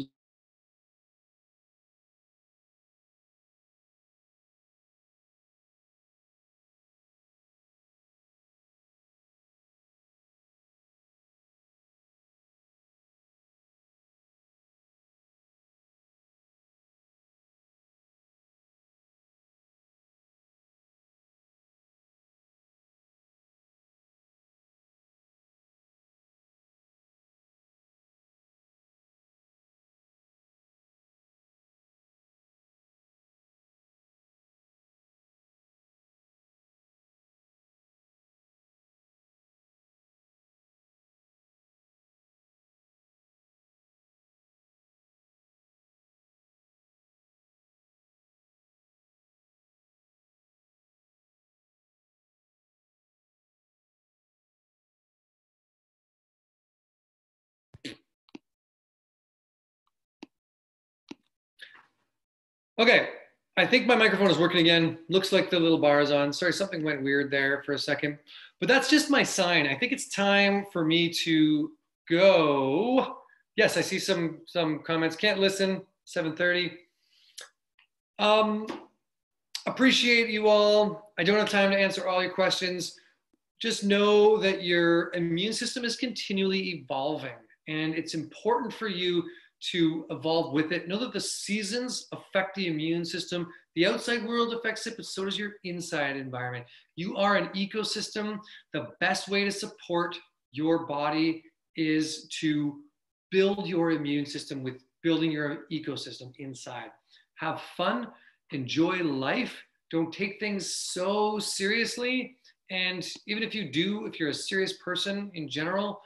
Okay, I think my microphone is working again. Looks like the little bar is on. Sorry, something went weird there for a second, but that's just my sign. I think it's time for me to go. Yes, I see some comments. Can't listen, 7:30. Appreciate you all. I don't have time to answer all your questions. Just know that your immune system is continually evolving, and it's important for you to evolve with it. Know that the seasons affect the immune system. The outside world affects it, but so does your inside environment. You are an ecosystem. The best way to support your body is to build your immune system with building your ecosystem inside. Have fun, enjoy life. Don't take things so seriously. And even if you do, if you're a serious person in general,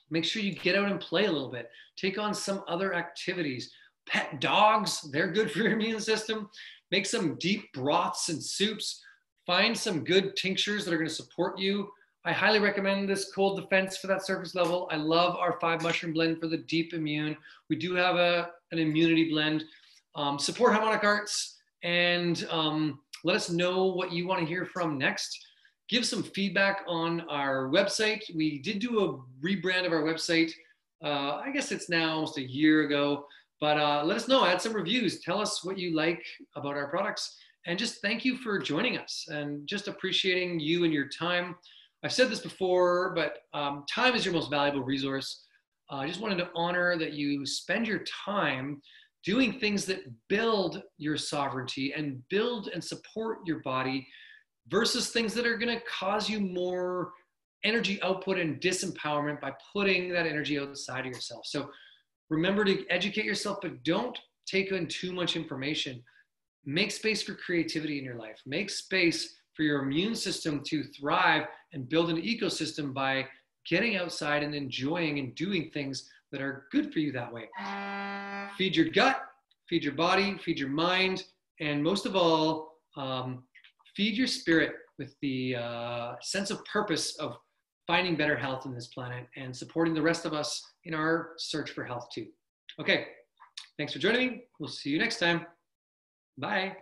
make sure you get out and play a little bit. Take on some other activities. Pet dogs, they're good for your immune system. Make some deep broths and soups. Find some good tinctures that are going to support you. I highly recommend this cold defense for that surface level. I love our 5 mushroom blend for the deep immune. We do have an immunity blend. Support Harmonic Arts, and let us know what you want to hear from next. Give some feedback on our website. We did do a rebrand of our website. I guess it's now almost a year ago, but let us know, add some reviews. Tell us what you like about our products, and just thank you for joining us and just appreciating you and your time. I've said this before, but time is your most valuable resource. I just wanted to honor that you spend your time doing things that build your sovereignty and build and support your body versus things that are going to cause you more energy output and disempowerment by putting that energy outside of yourself. So remember to educate yourself, but don't take in too much information. Make space for creativity in your life. Make space for your immune system to thrive and build an ecosystem by getting outside and enjoying and doing things that are good for you that way. Feed your gut, feed your body, feed your mind, and most of all, feed your spirit with the sense of purpose of finding better health on this planet and supporting the rest of us in our search for health too. Okay, thanks for joining me. We'll see you next time. Bye.